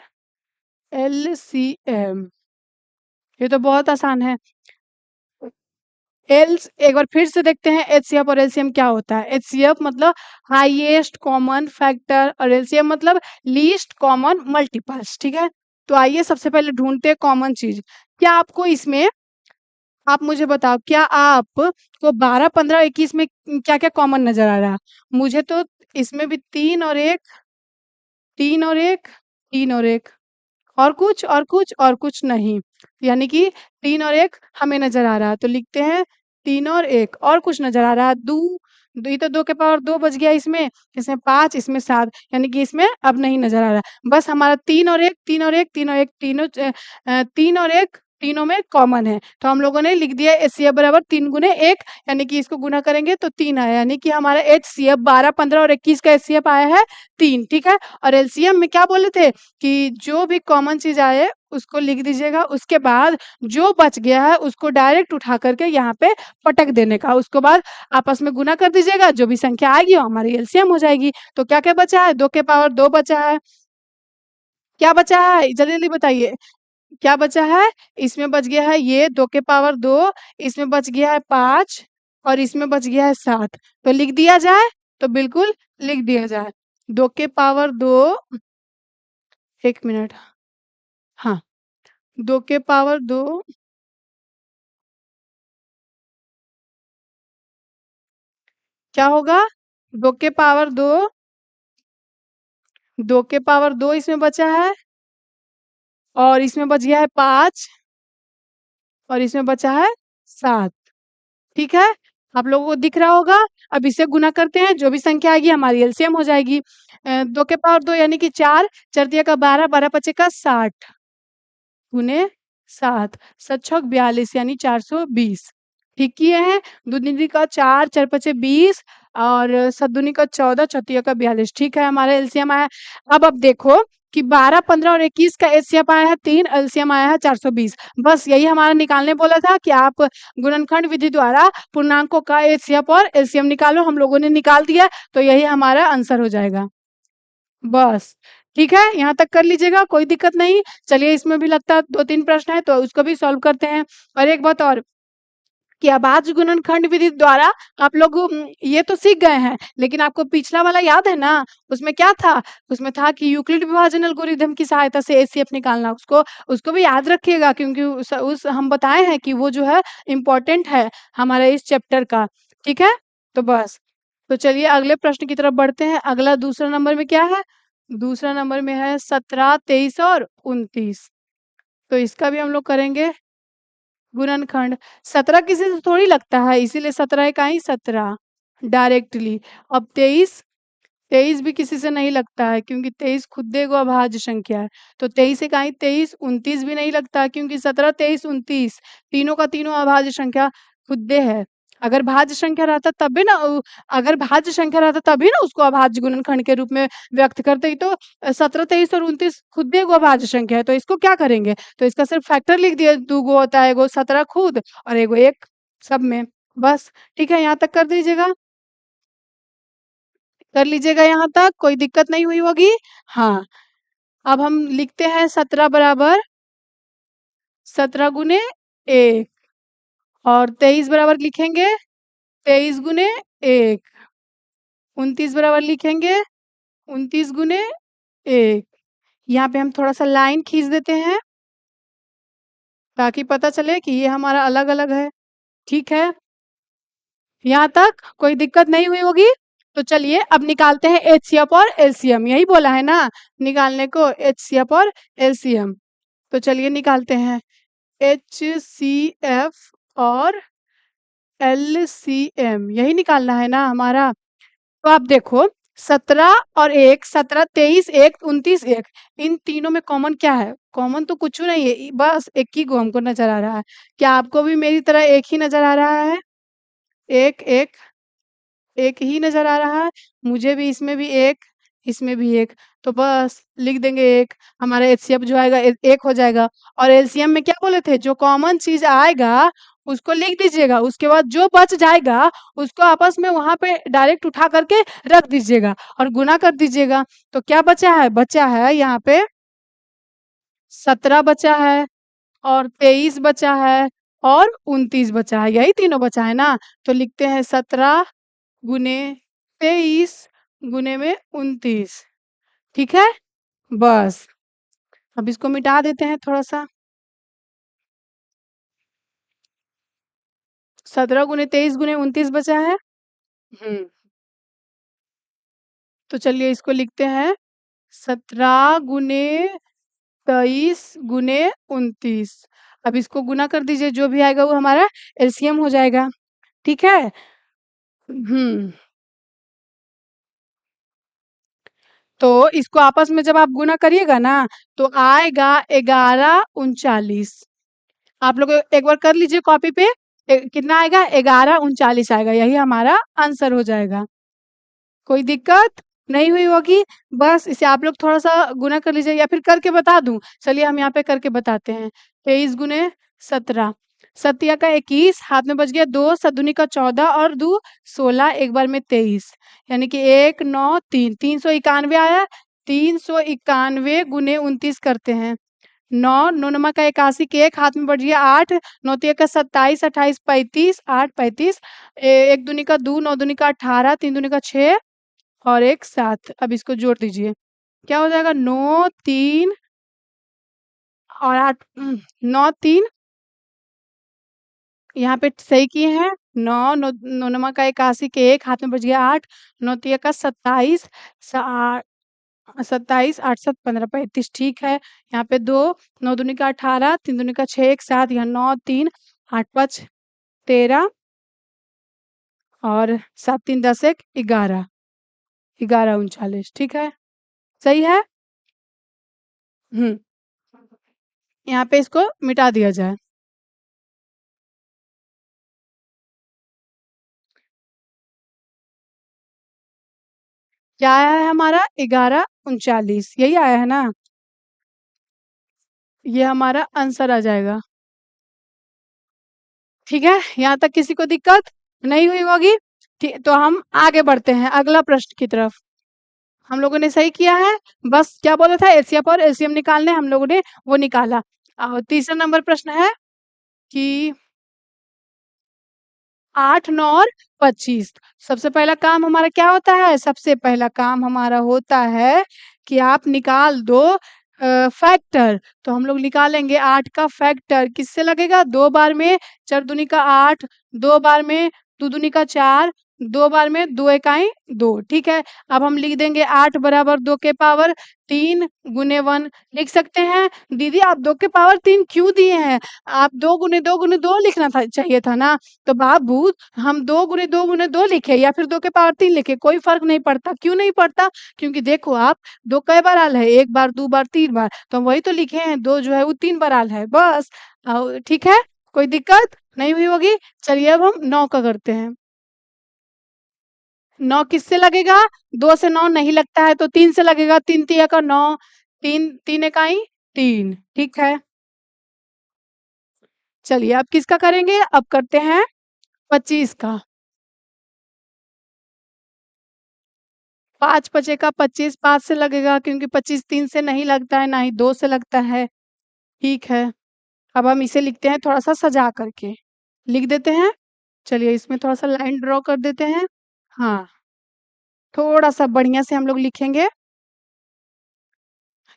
S1: एलसीएम, ये तो बहुत आसान है। एल्स एक बार फिर से देखते हैं एचसीएफ और एलसीएम क्या होता है। एचसीएफ मतलब हाईएस्ट कॉमन फैक्टर और एलसीएम मतलब लीस्ट कॉमन मल्टीपल्स, ठीक है? तो आइए सबसे पहले ढूंढते हैं कॉमन चीज। क्या आपको इसमें आप मुझे बताओ, क्या आपको 12, 15, 21 में क्या-क्या कॉमन नज़र आ रहा है? मुझे तो इसमें भी 3 और 1, 3 और 1, 3 और 1, और कुछ और कुछ और कुछ नहीं। यानी कि 3 और 1 हमें नज़र आ रहा है, तो लिखते हैं 3 और 1, और कुछ नज़र आ रहा है, ये तो 2 के पावर 2 बच गया इसमें 5, इसमें 7, यानी कि इसमें अब नहीं नज़र आ रहा है। बस हमारा 3 और 1, 3 और 1, 3 और 1, 3 और 1 तीनों में कॉमन है। तो हम लोगों ने लिख दिया एचसीएफ बराबर 3 गुने 1, यानी कि इसको गुणा करेंगे तो 3 आया, यानी कि हमारा एचसीएफ 12, 15 और 21 का एचसीएफ आया है 3, ठीक है? और एलसीएम में क्या बोले थे कि जो भी कॉमन चीज़ आए उसको लिख दीजिएगा, उसके बाद जो बच गया है उसको डायरेक्ट उठा करके यहाँ पे पटक देने का, उसके बाद आपस में गुना कर दीजिएगा, जो भी संख्या आएगी वो हमारी एलसीएम हो जाएगी। तो क्या-क्या बचा है? 2 के पावर 2 बचा है। क्या बचा है? जल्दी-जल्दी बताइए। क्या बचा है? इसमें बच गया है ये 2 के पावर 2, इसमें बच गया है 5 और इसमें बच गया है 7। तो लिख दिया जाए? तो बिल्कुल लिख दिया जाए। 2 के पावर 2, 1 मिनट, हाँ, 2 के पावर 2, क्या होगा? 2 के पावर 2, 2 के पावर 2 इसमें बचा है और इसमें बच गया है 5 और इसमें बचा है 7, ठीक है? आप लोगों को दिख रहा होगा। अब इसे गुना करते हैं, जो भी संख्या आएगी हमारी एलसीएम हो जाएगी। 2 के पावर 2 यानी कि 4, 4 तिया का 12, 12 पचे का 60 गुने 7, 7 छक 42 यानी 420, ठीक किए हैं? 2 दूनी का 4, 4 पचे 20 और सद्दुनी का 14, चौतिया का 42। ठीक है, हमारा एलसीएम आया। अब देखो कि 12, 15 और 21 का एचसीएफ आया है 3, एलसीएम आया है 420। बस यही हमारा निकालने बोला था कि आप गुणनखंड विधि द्वारा पूर्णांकों का एचसीएफ और एलसीएम निकालो। हम लोगों ने निकाल दिया, तो यही हमारा आंसर हो जाएगा। बस ठीक है, यहाँ तक कर लीजिएगा, कोई दिक्कत नहीं। चलिए, इसमें भी लगता है 2-3 प्रश्न है, तो उसको भी सॉल्व करते हैं। और एक बात और कि अभाज्य गुणनखंड विधि द्वारा आप लोग ये तो सीख गए हैं, लेकिन आपको पिछला वाला याद है ना? उसमें क्या था? उसमें था कि यूक्लिड विभाजन एल्गोरिथम की सहायता से एचसीएफ निकालना। उसको उसको भी याद रखिएगा, क्योंकि उस हम बताए हैं कि वो जो है इम्पोर्टेंट है हमारे इस चैप्टर का। ठीक है, तो बस, तो चलिए अगले प्रश्न की तरफ बढ़ते हैं। अगला दूसरा नंबर में क्या है? दूसरा नंबर में है 17, 23 और 29। तो इसका भी हम लोग करेंगे गुणनखंड। 17 किसी से थोड़ी लगता है, इसीलिए 17 का ही 17 डायरेक्टली। अब 23, 23 भी किसी से नहीं लगता है, क्योंकि 23 खुद एगो अभाज्य संख्या है। तो 23 से कहीं 23, 29 भी नहीं लगता है, क्योंकि 17, 23, 29 तीनों का तीनों अभाज्य संख्या खुदे है। अगर भाज्य संख्या रहता तभी ना अगर भाज्य संख्या रहता तभी ना उसको अभाज्य गुणनखंड के रूप में व्यक्त करते ही। तो 17, 23 और 29 खुद एगो अभाज्य संख्या है, तो इसको क्या करेंगे? तो इसका सिर्फ फैक्टर लिख दिए, 2 गो होता है, एगो 17 खुद और एगो 1 सब में। बस ठीक है, यहाँ तक कर दीजिएगा, कर लीजिएगा यहाँ तक, कोई दिक्कत नहीं हुई होगी। हाँ, अब हम लिखते हैं 17 बराबर 17 गुने 1 और 23 बराबर लिखेंगे 23 गुने 1, 29 बराबर लिखेंगे 29 गुने 1। यहाँ पे हम थोड़ा सा लाइन खींच देते हैं, ताकि पता चले कि ये हमारा अलग अलग है। ठीक है, यहाँ तक कोई दिक्कत नहीं हुई होगी। तो चलिए अब निकालते हैं एचसीएफ और एलसीएम, यही बोला है ना निकालने को, एचसीएफ और एलसीएम। तो चलिए निकालते हैं एचसीएफ और एलसीएम, यही निकालना है ना हमारा। तो आप देखो 17 और 1, 17, 23, 1, 29, 1, इन तीनों में कॉमन क्या है? कॉमन तो कुछ नहीं है, बस एक ही को हमको नजर आ रहा है। क्या आपको भी मेरी तरह एक ही नजर आ रहा है? एक एक एक ही नजर आ रहा है, मुझे भी इसमें भी एक, इसमें भी एक। तो बस लिख देंगे एक, हमारा एचसीएफ जो आएगा एक हो जाएगा। और एलसीएम में क्या बोले थे? जो कॉमन चीज आएगा उसको लिख दीजिएगा, उसके बाद जो बच जाएगा उसको आपस में वहां पे डायरेक्ट उठा करके रख दीजिएगा और गुना कर दीजिएगा। तो क्या बचा है? बचा है यहाँ पे 17 बचा है और 23 बचा है और 29 बचा है, यही तीनों बचा है ना। तो लिखते हैं 17 गुने 23 गुने में 29। ठीक है, बस अब इसको मिटा देते हैं थोड़ा सा। 17 गुने 23 गुने 29 बचा है। तो चलिए इसको लिखते हैं 17 गुने 23 गुने 29। अब इसको गुना कर दीजिए, जो भी आएगा वो हमारा एलसीएम हो जाएगा। ठीक है, हम्म तो इसको आपस में जब आप गुना करिएगा ना, तो आएगा 1139। आप लोग एक बार कर लीजिए कॉपी पे, कितना आएगा? 1139 आएगा, यही हमारा आंसर हो जाएगा। कोई दिक्कत नहीं हुई होगी। बस इसे आप लोग थोड़ा सा गुना कर लीजिए, या फिर करके बता दूं? चलिए हम यहाँ पे करके बताते हैं। 23 गुने 17, सत्या का 21, हाथ में बच गया 2, सदुनी का 14 और 2 16, एक बार में 23, यानी कि 193, 391 आया। 391 गुने 29 करते हैं। 9, 9 नमा का 81 के 1, हाथ में बढ़ गया 8, 9 तिया का 27, 28, 35, 8, 35, 1 दूनी का 2, 9 दूनी का 18, 3 दूनी का 6 और 1 7। अब इसको जोड़ दीजिए, क्या हो जाएगा? 9 3 और 8, 9 3, यहाँ पे सही किए हैं। 9, 9 9 नमा का 81 के 1, हाथ में बच गया 8, 9 तिया का 27, 27, 8 7 15 35। ठीक है, यहाँ पे 2, 9 दूनी का 18, 3 दूनी का 6, 1 7, यहाँ 9 3 8 5 13 और 7 3 10 1 11, 1139। ठीक है, सही है। यहाँ पे इसको मिटा दिया जाए। क्या आया है हमारा 1139, यही आया है ना? ये हमारा आंसर आ जाएगा। ठीक है, यहाँ तक किसी को दिक्कत नहीं हुई होगी? ठीक, तो हम आगे बढ़ते हैं अगला प्रश्न की तरफ। हम लोगों ने सही किया है, बस क्या बोला था, एचसीएफ और एलसीएम निकालने, हम लोगों ने वो निकाला। तीसरा नंबर प्रश्न है कि 8, 9 और 25। सबसे पहला काम हमारा क्या होता है? सबसे पहला काम हमारा होता है कि आप निकाल दो फैक्टर। तो हम लोग निकालेंगे 8 का फैक्टर, किससे लगेगा? 2 बार में 4 दूनी का 8, 2 बार में 2 दूनी का 4, 2 बार में 2 एकाई 2। ठीक है, अब हम लिख देंगे 8 बराबर 2 के पावर 3 गुने 1 लिख सकते हैं। दीदी आप 2 के पावर 3 क्यों दिए हैं? आप 2 गुने 2 गुने 2 लिखना था, चाहिए था ना। तो बाबू हम 2 गुने 2 गुने 2 लिखे या फिर 2 के पावर 3 लिखे, कोई फ़र्क नहीं पड़ता। क्यों नहीं पड़ता? क्योंकि देखो आप 2 कई बार आल है, 1 बार, 2 बार, 3 बार, तो हम वही तो लिखे हैं, 2 जो है वो 3 बार आल है, बस। ठीक है, कोई दिक्कत नहीं हुई होगी? चलिए अब हम 9 का करते हैं। 9 किससे लगेगा? 2 से 9 नहीं लगता है तो 3 से लगेगा, 3 तिया का 9, 3 3 इकाई 3, ठीक है। चलिए अब किसका करेंगे? अब करते हैं 25 का। 5 पचे का 25, 5 से लगेगा क्योंकि 25 3 से नहीं लगता है, ना ही 2 से लगता है। ठीक है, अब हम इसे लिखते हैं थोड़ा-सा सजा करके। लिख देते हैं। चलिए इसमें थोड़ा-सा लाइन ड्रॉ कर देते हैं। हाँ, थोड़ा-सा बढ़िया से हम लोग लिखेंगे।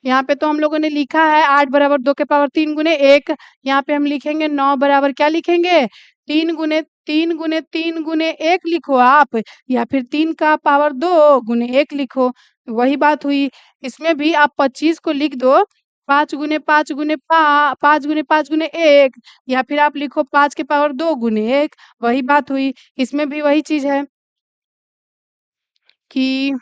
S1: यहाँ पे तो हम लोगों ने लिखा है 8 बराबर 2 के पावर 3 गुने 1। यहाँ पे हम लिखेंगे 9 बराबर क्या लिखेंगे? 3 गुने 3 गुने 3 गुने 1 लिखो आप, या फिर 3 का पावर 2 गुने 1 लिखो, वही बात हुई। इसमें भी आप 25 को लिख दो 5 गुने 5 गुने 5 गुने 5 गुने 1, या फिर आप लिखो 5 के पावर 2 गुने 1, वही बात हुई। इसमें भी वही चीज़ है कि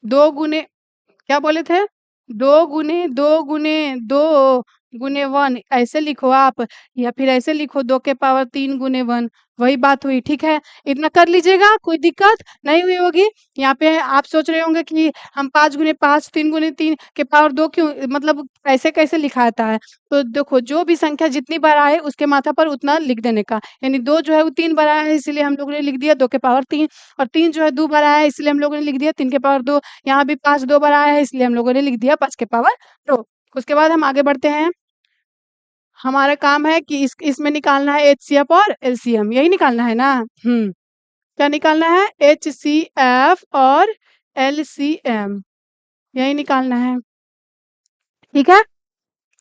S1: 2 गुने क्या बोले थे? 2 गुने 2 गुने 2 गुने 1 ऐसे लिखो आप, या फिर ऐसे लिखो 2 के पावर 3 गुने 1, वही बात हुई, ठीक है? इतना कर लीजिएगा, कोई दिक्कत नहीं हुई होगी। यहाँ पे आप सोच रहे होंगे कि हम 5 गुने 5, 3 गुने 3 के पावर 2 क्यों, मतलब ऐसे कैसे लिखाता है? तो देखो जो भी संख्या जितनी बार आए उसके माथा पर उतना लिख देने का। यानी 2 जो है वो 3 बार आया है इसीलिए हम लोगों ने लिख दिया 2 के पावर 3, और 3 जो है 2 बार आया है इसलिए हम लोगों ने लिख दिया 3 के पावर 2। यहाँ भी 5 2 बार आया है इसलिए हम लोगों ने लिख दिया 5 के पावर 2। उसके बाद हम आगे बढ़ते हैं। हमारा काम है कि इसमें निकालना है एचसीएफ और एलसीएम, यही निकालना है ना? क्या निकालना है? एचसीएफ और एलसीएम, यही निकालना है। ठीक है,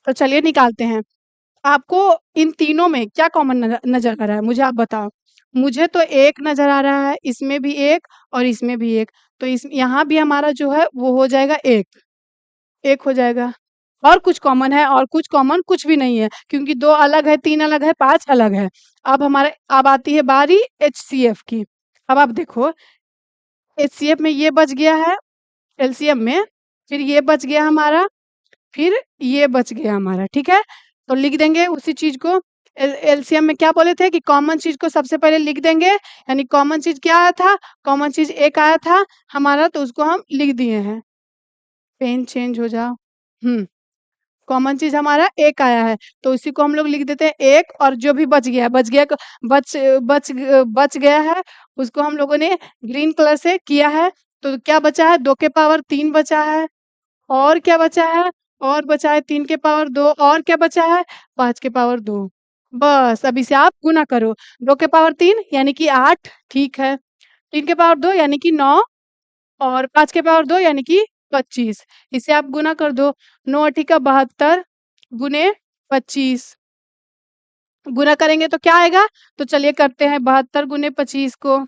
S1: तो चलिए निकालते हैं। आपको इन तीनों में क्या कॉमन नज़र आ रहा है? मुझे आप बताओ। मुझे तो 1 नज़र आ रहा है, इसमें भी 1 और इसमें भी 1, तो इस यहाँ भी हमारा जो है वो हो जाएगा 1, 1 हो जाएगा। और कुछ कॉमन है? और कुछ कॉमन कुछ भी नहीं है, क्योंकि 2 अलग है, 3 अलग है, 5 अलग है। अब आती है बारी एचसीएफ की। अब आप देखो, एचसीएफ में ये बच गया है, एलसीएम में, फिर ये बच गया हमारा, फिर ये बच गया हमारा, ठीक है? तो लिख देंगे उसी चीज़ को। एलसीएम में क्या बोले थे कि कॉमन चीज़ को सबसे पहले लिख देंगे, यानी कॉमन चीज़ क्या आया था? कॉमन चीज़ 1 आया था हमारा, तो उसको हम लिख दिए हैं। पेन चेंज हो जाओ। कॉमन चीज़ हमारा 1 आया है, तो इसी को हम लोग लिख देते हैं 1, और जो भी बच गया है, उसको हम लोगों ने ग्रीन कलर से किया है। तो क्या बचा है? 2 के पावर 3 बचा है, और क्या बचा है? और बचा है 3 के पावर 2, और क्या बचा है? 5 के पावर 2। बस अब इसे आप गुना करो। 2 के पावर 3 यानी कि 8, ठीक है। 3 के पावर 2 यानी कि 9, और 5 के पावर 2 यानी कि 25। इसे आप गुना कर दो। 9 अट्ठी 72 गुने 25। गुना करेंगे तो क्या आएगा? तो चलिए करते हैं 72 गुने 25 को।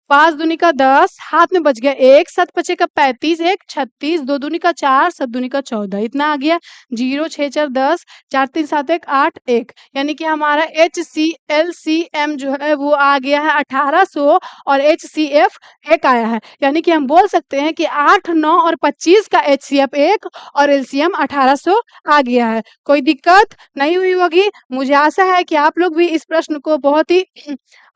S1: 5 दूनी का 10, हाथ में बच गया 1, 7 पचे का 35, 1 36, 2 दूनी का 4, 7 दूनी का 14, इतना आ गया। 0 6 4 10, 4 3 7 1 8 1, यानी कि हमारा HCLCM जो है वो आ गया है 1800, और HCF 1 आया है। यानी कि हम बोल सकते हैं कि 8, 9 और 25 का HCF 1 और LCM 1800 आ गया है। कोई दिक्कत नहीं हुई होगी? मुझे आशा है कि आप लोग भी इस प्रश्न को बहुत ही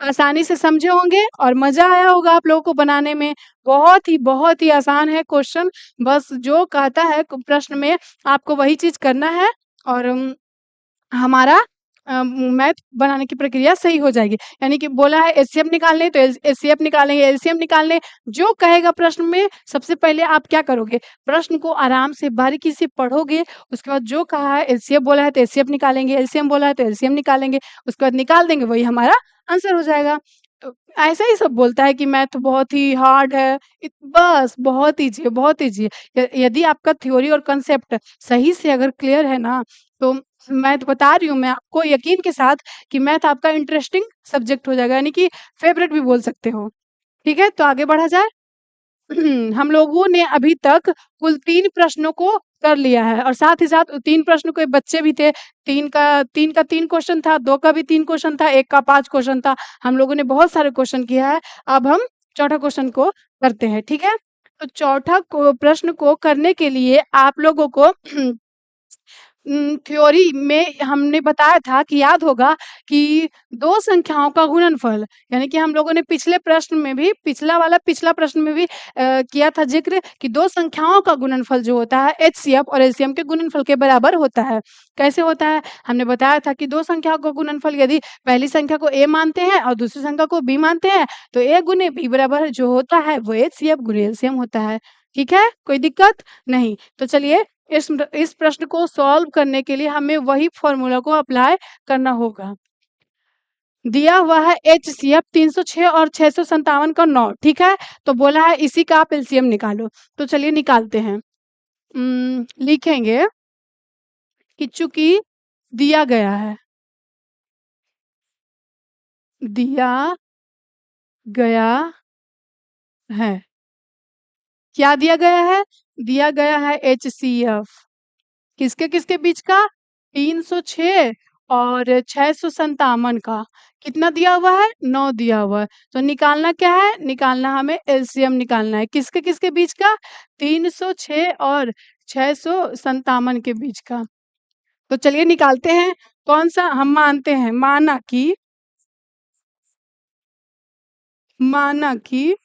S1: आसानी से समझे होंगे और मज़ा आया आया होगा आप लोगों को बनाने में। बहुत ही आसान है क्वेश्चन, बस जो कहता है प्रश्न में आपको वही चीज़ करना है और हमारा मैथ बनाने की प्रक्रिया सही हो जाएगी। यानी कि बोला है एचसीएफ निकालने तो एचसीएफ निकालेंगे, एलसीएम निकालने, जो कहेगा प्रश्न में सबसे पहले आप क्या करोगे, प्रश्न को आराम से बारीकी से पढ़ोगे, उसके बाद जो कहा है एचसीएफ बोला है तो एचसीएफ निकालेंगे, एलसीएम बोला है तो एलसीएम निकालेंगे, उसके बाद निकाल देंगे, वही हमारा आंसर हो जाएगा। तो ऐसा ही सब बोलता है कि मैथ बहुत ही हार्ड है, बस बहुत ईज़ी है, बहुत ईज़ी है। यदि आपका थ्योरी और कांसेप्ट सही से अगर क्लियर है ना, तो मैं तो बता रही हूँ मैं आपको यकीन के साथ कि मैथ आपका इंटरेस्टिंग सब्जेक्ट हो जाएगा, यानी कि फेवरेट भी बोल सकते हो। ठीक है, तो आगे बढ़ा जाए। हम लोगों ने अभी तक कुल 3 प्रश्नों को कर लिया है और साथ ही साथ 3 प्रश्न के बच्चे भी थे। 3 का 3 क्वेश्चन था, 2 का भी 3 क्वेश्चन था, 1 का 5 क्वेश्चन था। हम लोगों ने बहुत सारे क्वेश्चन किया है। अब हम चौथा क्वेश्चन को करते हैं, ठीक है? तो चौथा प्रश्न को करने के लिए आप लोगों को थ्योरी में हमने बताया था कि याद होगा कि 2 संख्याओं का गुणनफल, यानी कि हम लोगों ने पिछले प्रश्न में भी पिछला प्रश्न में भी किया था ज़िक्र कि 2 संख्याओं का गुणनफल जो होता है एचसीएफ और एलसीएम के गुणनफल के बराबर होता है। कैसे होता है? हमने बताया था कि 2 संख्याओं का गुणनफल यदि पहली संख्या को ए मानते हैं और दूसरी संख्या को बी मानते हैं, तो ए गुने बी बराबर जो होता है वो एचसीएफ गुने एलसीएम होता है। ठीक है? कोई दिक्कत? नहीं। तो चलिए इस प्रश्न को सॉल्व करने के लिए हमें वही फ़ॉर्मूला को अप्लाई करना होगा। दिया हुआ है एचसीएफ 306 और 657 का 9, ठीक है? तो बोला है इसी का आप एलसीएम निकालो। तो चलिए निकालते हैं। लिखेंगे कि चूँकि दिया गया है। क्या दिया गया है? दिया गया है एचसीएफ। किसके बीच का? 306 और 657 का। कितना दिया हुआ है? 9 दिया हुआ है। तो निकालना क्या है? निकालना हमें एलसीएम निकालना है। किसके बीच का? 306 और 657 के बीच का। तो चलिए निकालते हैं। कौन-सा हम मानते हैं? माना कि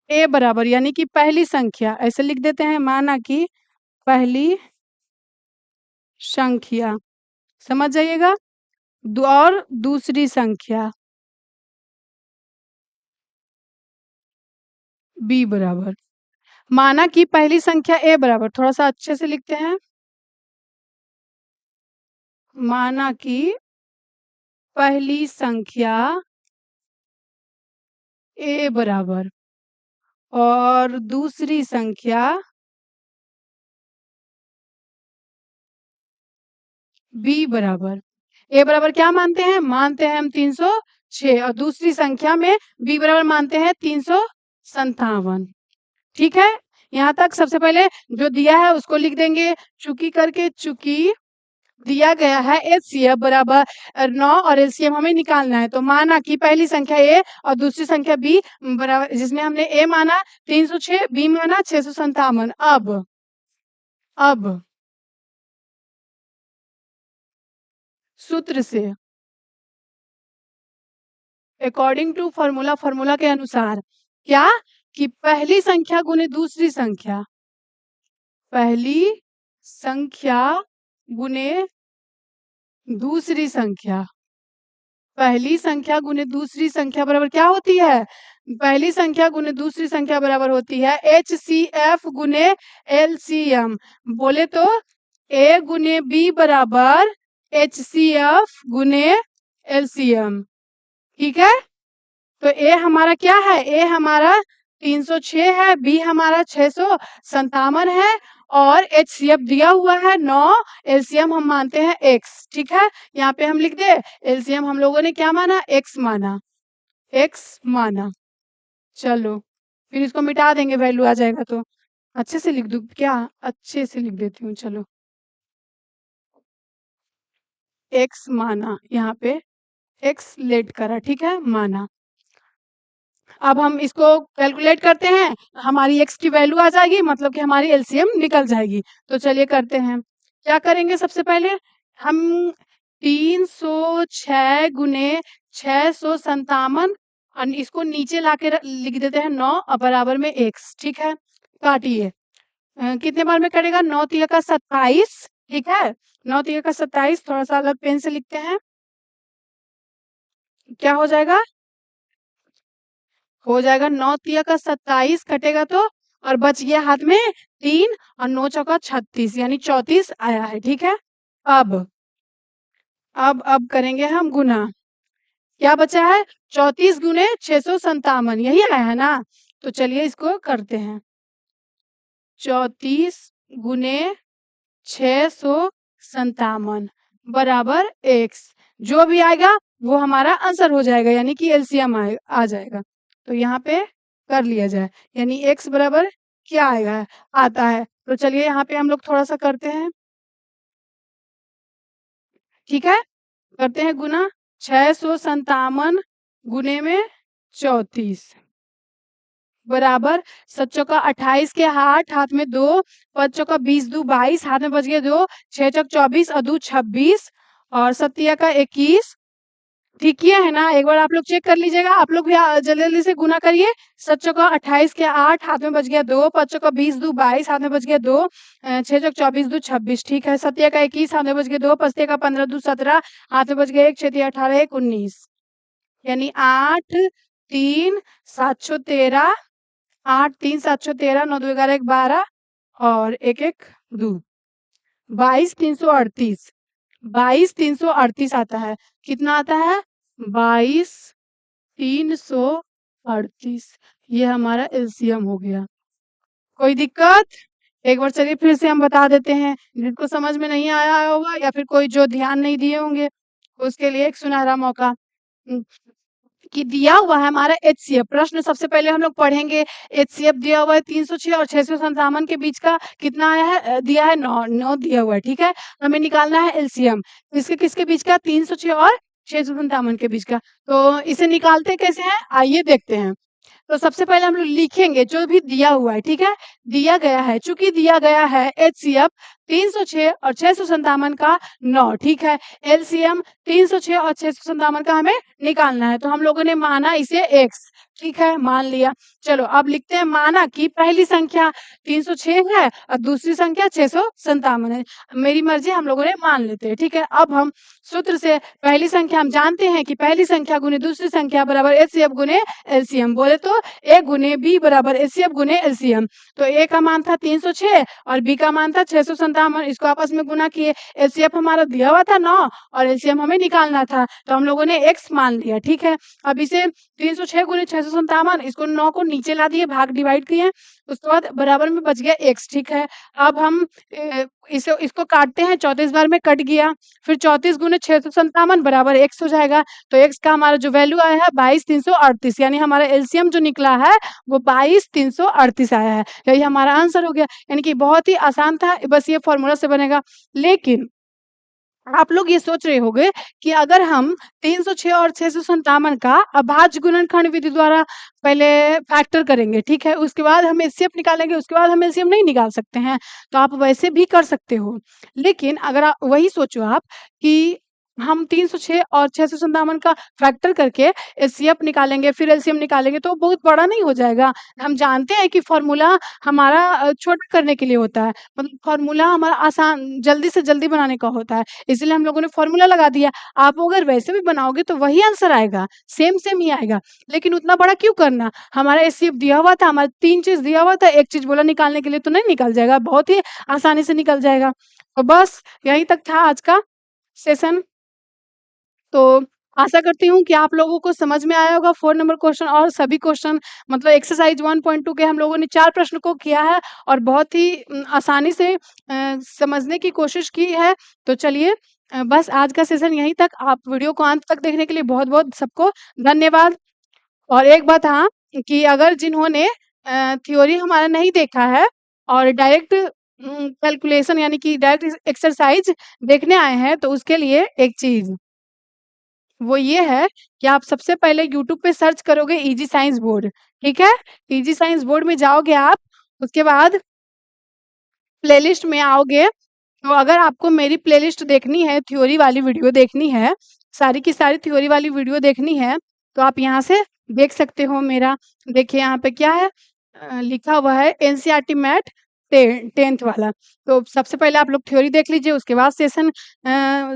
S1: ए बराबर यानी कि पहली संख्या, ऐसे लिख देते हैं, माना कि पहली संख्या, समझ जाइएगा। और दूसरी संख्या बी बराबर, माना कि पहली संख्या ए बराबर, थोड़ा-सा अच्छे से लिखते हैं। माना कि पहली संख्या ए बराबर और दूसरी संख्या बी बराबर। ए बराबर क्या मानते हैं? मानते हैं हम 306 और दूसरी संख्या में बी बराबर मानते हैं 357। ठीक है? यहाँ तक सबसे पहले जो दिया है उसको लिख देंगे चूँकि दिया गया है एचसीएफ बराबर 9 और एलसीएम हमें निकालना है। तो माना कि पहली संख्या ए और दूसरी संख्या बी बराबर, जिसमें हमने ए माना 306, बी माना 657। अब सूत्र से अकॉर्डिंग टू फॉर्मूला के अनुसार क्या कि पहली संख्या गुने दूसरी संख्या, पहली संख्या गुने दूसरी संख्या, पहली संख्या गुने दूसरी संख्या बराबर क्या होती है? पहली संख्या गुने दूसरी संख्या बराबर होती है एचसीएफ गुने एलसीएम। बोले तो ए गुने बी बराबर एचसीएफ गुने एलसीएम। ठीक है? तो ए हमारा क्या है? ए हमारा 306 है, बी हमारा 657 है और एचसीएफ दिया हुआ है 9, एलसीएम हम मानते हैं x। ठीक है? यहाँ पे हम लिख दे, एलसीएम हम लोगों ने क्या माना? x माना। चलो, फिर इसको मिटा देंगे वैल्यू आ जाएगा तो। अच्छे से लिख दूँ क्या? अच्छे से लिख देती हूँ, चलो। x माना, यहाँ पे x लेट करा, ठीक है? माना। अब हम इसको कैलकुलेट करते हैं, हमारी x की वैल्यू आ जाएगी, मतलब कि हमारी एलसीएम निकल जाएगी। तो चलिए करते हैं। क्या करेंगे सबसे पहले? हम 306 गुने 657 और इसको नीचे लाके लिख देते हैं 9 और बराबर में x, ठीक है। काटिए, कितने बार में कटेगा, 9 तिया का 27, ठीक है। 9 तिया का 27, थोड़ा सा अलग पेन से लिखते हैं, क्या हो जाएगा, 9 तिया का 27 कटेगा तो, और बच गया हाथ में 3 और 9 चौका 36 यानी 34 आया है, ठीक है। अब करेंगे हम गुना, क्या बचा है, 34 गुने 657, यही आया है ना। तो चलिए इसको करते हैं, 34 गुने 657 बराबर x, जो भी आएगा वो हमारा आंसर हो जाएगा, यानी कि एलसीएम आ जाएगा। तो यहाँ पे कर लिया जाए, यानी x बराबर क्या आएगा, आता है। तो चलिए यहाँ पे हम लोग थोड़ा सा करते हैं, ठीक है। करते हैं गुना, 657 गुने में 34 बराबर 7 चौका 28 के हाथ में 2, 5 चौका 20 दू 22, हाथ में बच गए 2, 6 चौक 24 और 2 26 और 7 का 21, ठीक किया है ना। एक बार आप लोग चेक कर लीजिएगा, आप लोग भी जल्दी जल्दी से गुना करिए। 7 चौका 28 के 8, हाथ में बच गया 2, 5 चौका 20 दू 22, हाथ में बच गया 2, 6 चौक 24 दू 26, ठीक है। 7 का 21, हाथ में बच गया 2, 5 का 15 दू 17, हाथ में बच गया 1, 6 18 1 19, यानी 8 3 713, 8 3 713, 9 2 11 1 12 और 1 1 2, 22 338, 22 338 आता है। कितना आता है, 22 338, ये हमारा एलसीएम हो गया। कोई दिक्कत, एक बार चलिए फिर से हम बता देते हैं, जिनको समझ में नहीं आया होगा या फिर कोई जो ध्यान नहीं दिए होंगे उसके लिए एक सुनहरा मौका। कि दिया हुआ है हमारा एचसीएफ, प्रश्न सबसे पहले हम लोग पढ़ेंगे। एचसीएफ दिया हुआ है 306 और 657 के बीच का कितना आया है, दिया है 9 दिया हुआ है, ठीक है। हमें निकालना है एलसीएम, किसके किसके बीच का, 306 और 657 के बीच का। तो इसे निकालते कैसे हैं, आइए देखते हैं। तो सबसे पहले हम लोग लिखेंगे जो भी दिया हुआ है, ठीक है। दिया गया है, चूंकि दिया गया है एचसीएफ 306 और 657 का 9, ठीक है। एलसीएम 306 और 657 का हमें निकालना है, तो हम लोगों ने माना इसे x, ठीक है, मान लिया। चलो अब लिखते हैं, माना कि पहली संख्या 306 है और दूसरी संख्या 657 है। मेरी मर्जी, हम लोगों ने मान लेते हैं, ठीक है। अब हम सूत्र से पहली संख्या हम जानते हैं कि पहली संख्या गुने दूसरी संख्या बराबर एचसीएफ गुने एलसीएम, बोले तो ए गुने बी बराबर एचसीएफ गुने एलसीएम। तो ए का मान था 306 और बी का मान था 657, इसको आपस में गुना किए। एचसीएफ हमारा दिया हुआ था 9 और एलसीएम हमें निकालना था, तो हम लोगों ने x मान लिया, ठीक है। अब इसे 306 गुने 657, इसको 9 को नीचे ला दिए, भाग डिवाइड किए, उसके बाद बराबर में बच गया x, ठीक है। अब हम इसको काटते हैं, 34 बार में कट गया, फिर 34 गुने 657 बराबर x हो जाएगा। तो x का हमारा जो वैल्यू आया है 22 338, यानी हमारा एलसीएम जो निकला है वो 22 338 आया है, यही हमारा आंसर हो गया। यानी कि बहुत ही आसान था, बस ये फॉर्मूला से बनेगा। लेकिन आप लोग ये सोच रहे होंगे कि अगर हम 306 और 657 का अभाज्य गुणनखंड विधि द्वारा पहले फैक्टर करेंगे, ठीक है, उसके बाद हम एचसीएफ निकालेंगे, उसके बाद हम एलसीएम नहीं निकाल सकते हैं, तो आप वैसे भी कर सकते हो। लेकिन अगर आप वही सोचो आप कि हम 306 और 657 का फैक्टर करके एचसीएफ निकालेंगे फिर एलसीएम निकालेंगे, तो बहुत बड़ा नहीं हो जाएगा। हम जानते हैं कि फॉर्मूला हमारा छोटा करने के लिए होता है, मतलब फॉर्मूला हमारा आसान जल्दी से जल्दी बनाने का होता है, इसलिए हम लोगों ने फॉर्मूला लगा दिया। आप अगर वैसे भी बनाओगे तो वही आंसर आएगा, सेम सेम ही आएगा, लेकिन उतना बड़ा क्यों करना। हमारा एचसीएफ दिया हुआ था, हमारा 3 चीज दिया हुआ था, एक चीज बोला निकालने के लिए, तो नहीं निकल जाएगा, बहुत ही आसानी से निकल जाएगा। तो बस यहीं तक था आज का सेशन। तो आशा करती हूँ कि आप लोगों को समझ में आया होगा 4 नंबर क्वेश्चन और सभी क्वेश्चन, मतलब एक्सरसाइज 1.2 के हम लोगों ने 4 प्रश्न को किया है और बहुत ही आसानी से समझने की कोशिश की है। तो चलिए बस आज का सेशन यहीं तक। आप वीडियो को अंत तक देखने के लिए बहुत-बहुत सबको धन्यवाद। और एक बात हाँ, कि अगर जिन्होंने थ्योरी हमारा नहीं देखा है और डायरेक्ट कैलकुलेशन यानी कि डायरेक्ट एक्सरसाइज देखने आए हैं, तो उसके लिए एक चीज़ वो ये है कि आप सबसे पहले यूट्यूब पे सर्च करोगे इजी साइंस बोर्ड, ठीक है। इजी साइंस बोर्ड में जाओगे आप, उसके बाद प्लेलिस्ट में आओगे, तो अगर आपको मेरी प्लेलिस्ट देखनी है, थ्योरी वाली वीडियो देखनी है, सारी की सारी थ्योरी वाली वीडियो देखनी है, तो आप यहाँ से देख सकते हो मेरा देखिए यहाँ पे क्या है लिखा हुआ है एनसीईआरटी मैथ 10th वाला। तो सबसे पहले आप लोग थ्योरी देख लीजिए, उसके बाद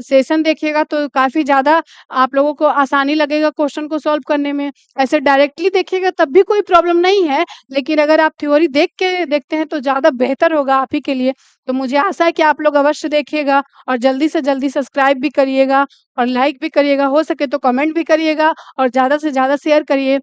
S1: सेशन देखिएगा तो काफ़ी ज़्यादा आप लोगों को आसानी लगेगा क्वेश्चन को सॉल्व करने में। ऐसे डायरेक्टली देखिएगा तब भी कोई प्रॉब्लम नहीं है, लेकिन अगर आप थ्योरी देख के देखते हैं तो ज़्यादा बेहतर होगा आप ही के लिए। तो मुझे आशा है कि आप लोग अवश्य देखिएगा और जल्दी से जल्दी सब्सक्राइब भी करिएगा और लाइक भी करिएगा, हो सके तो कमेंट भी करिएगा और ज़्यादा से ज़्यादा शेयर करिए।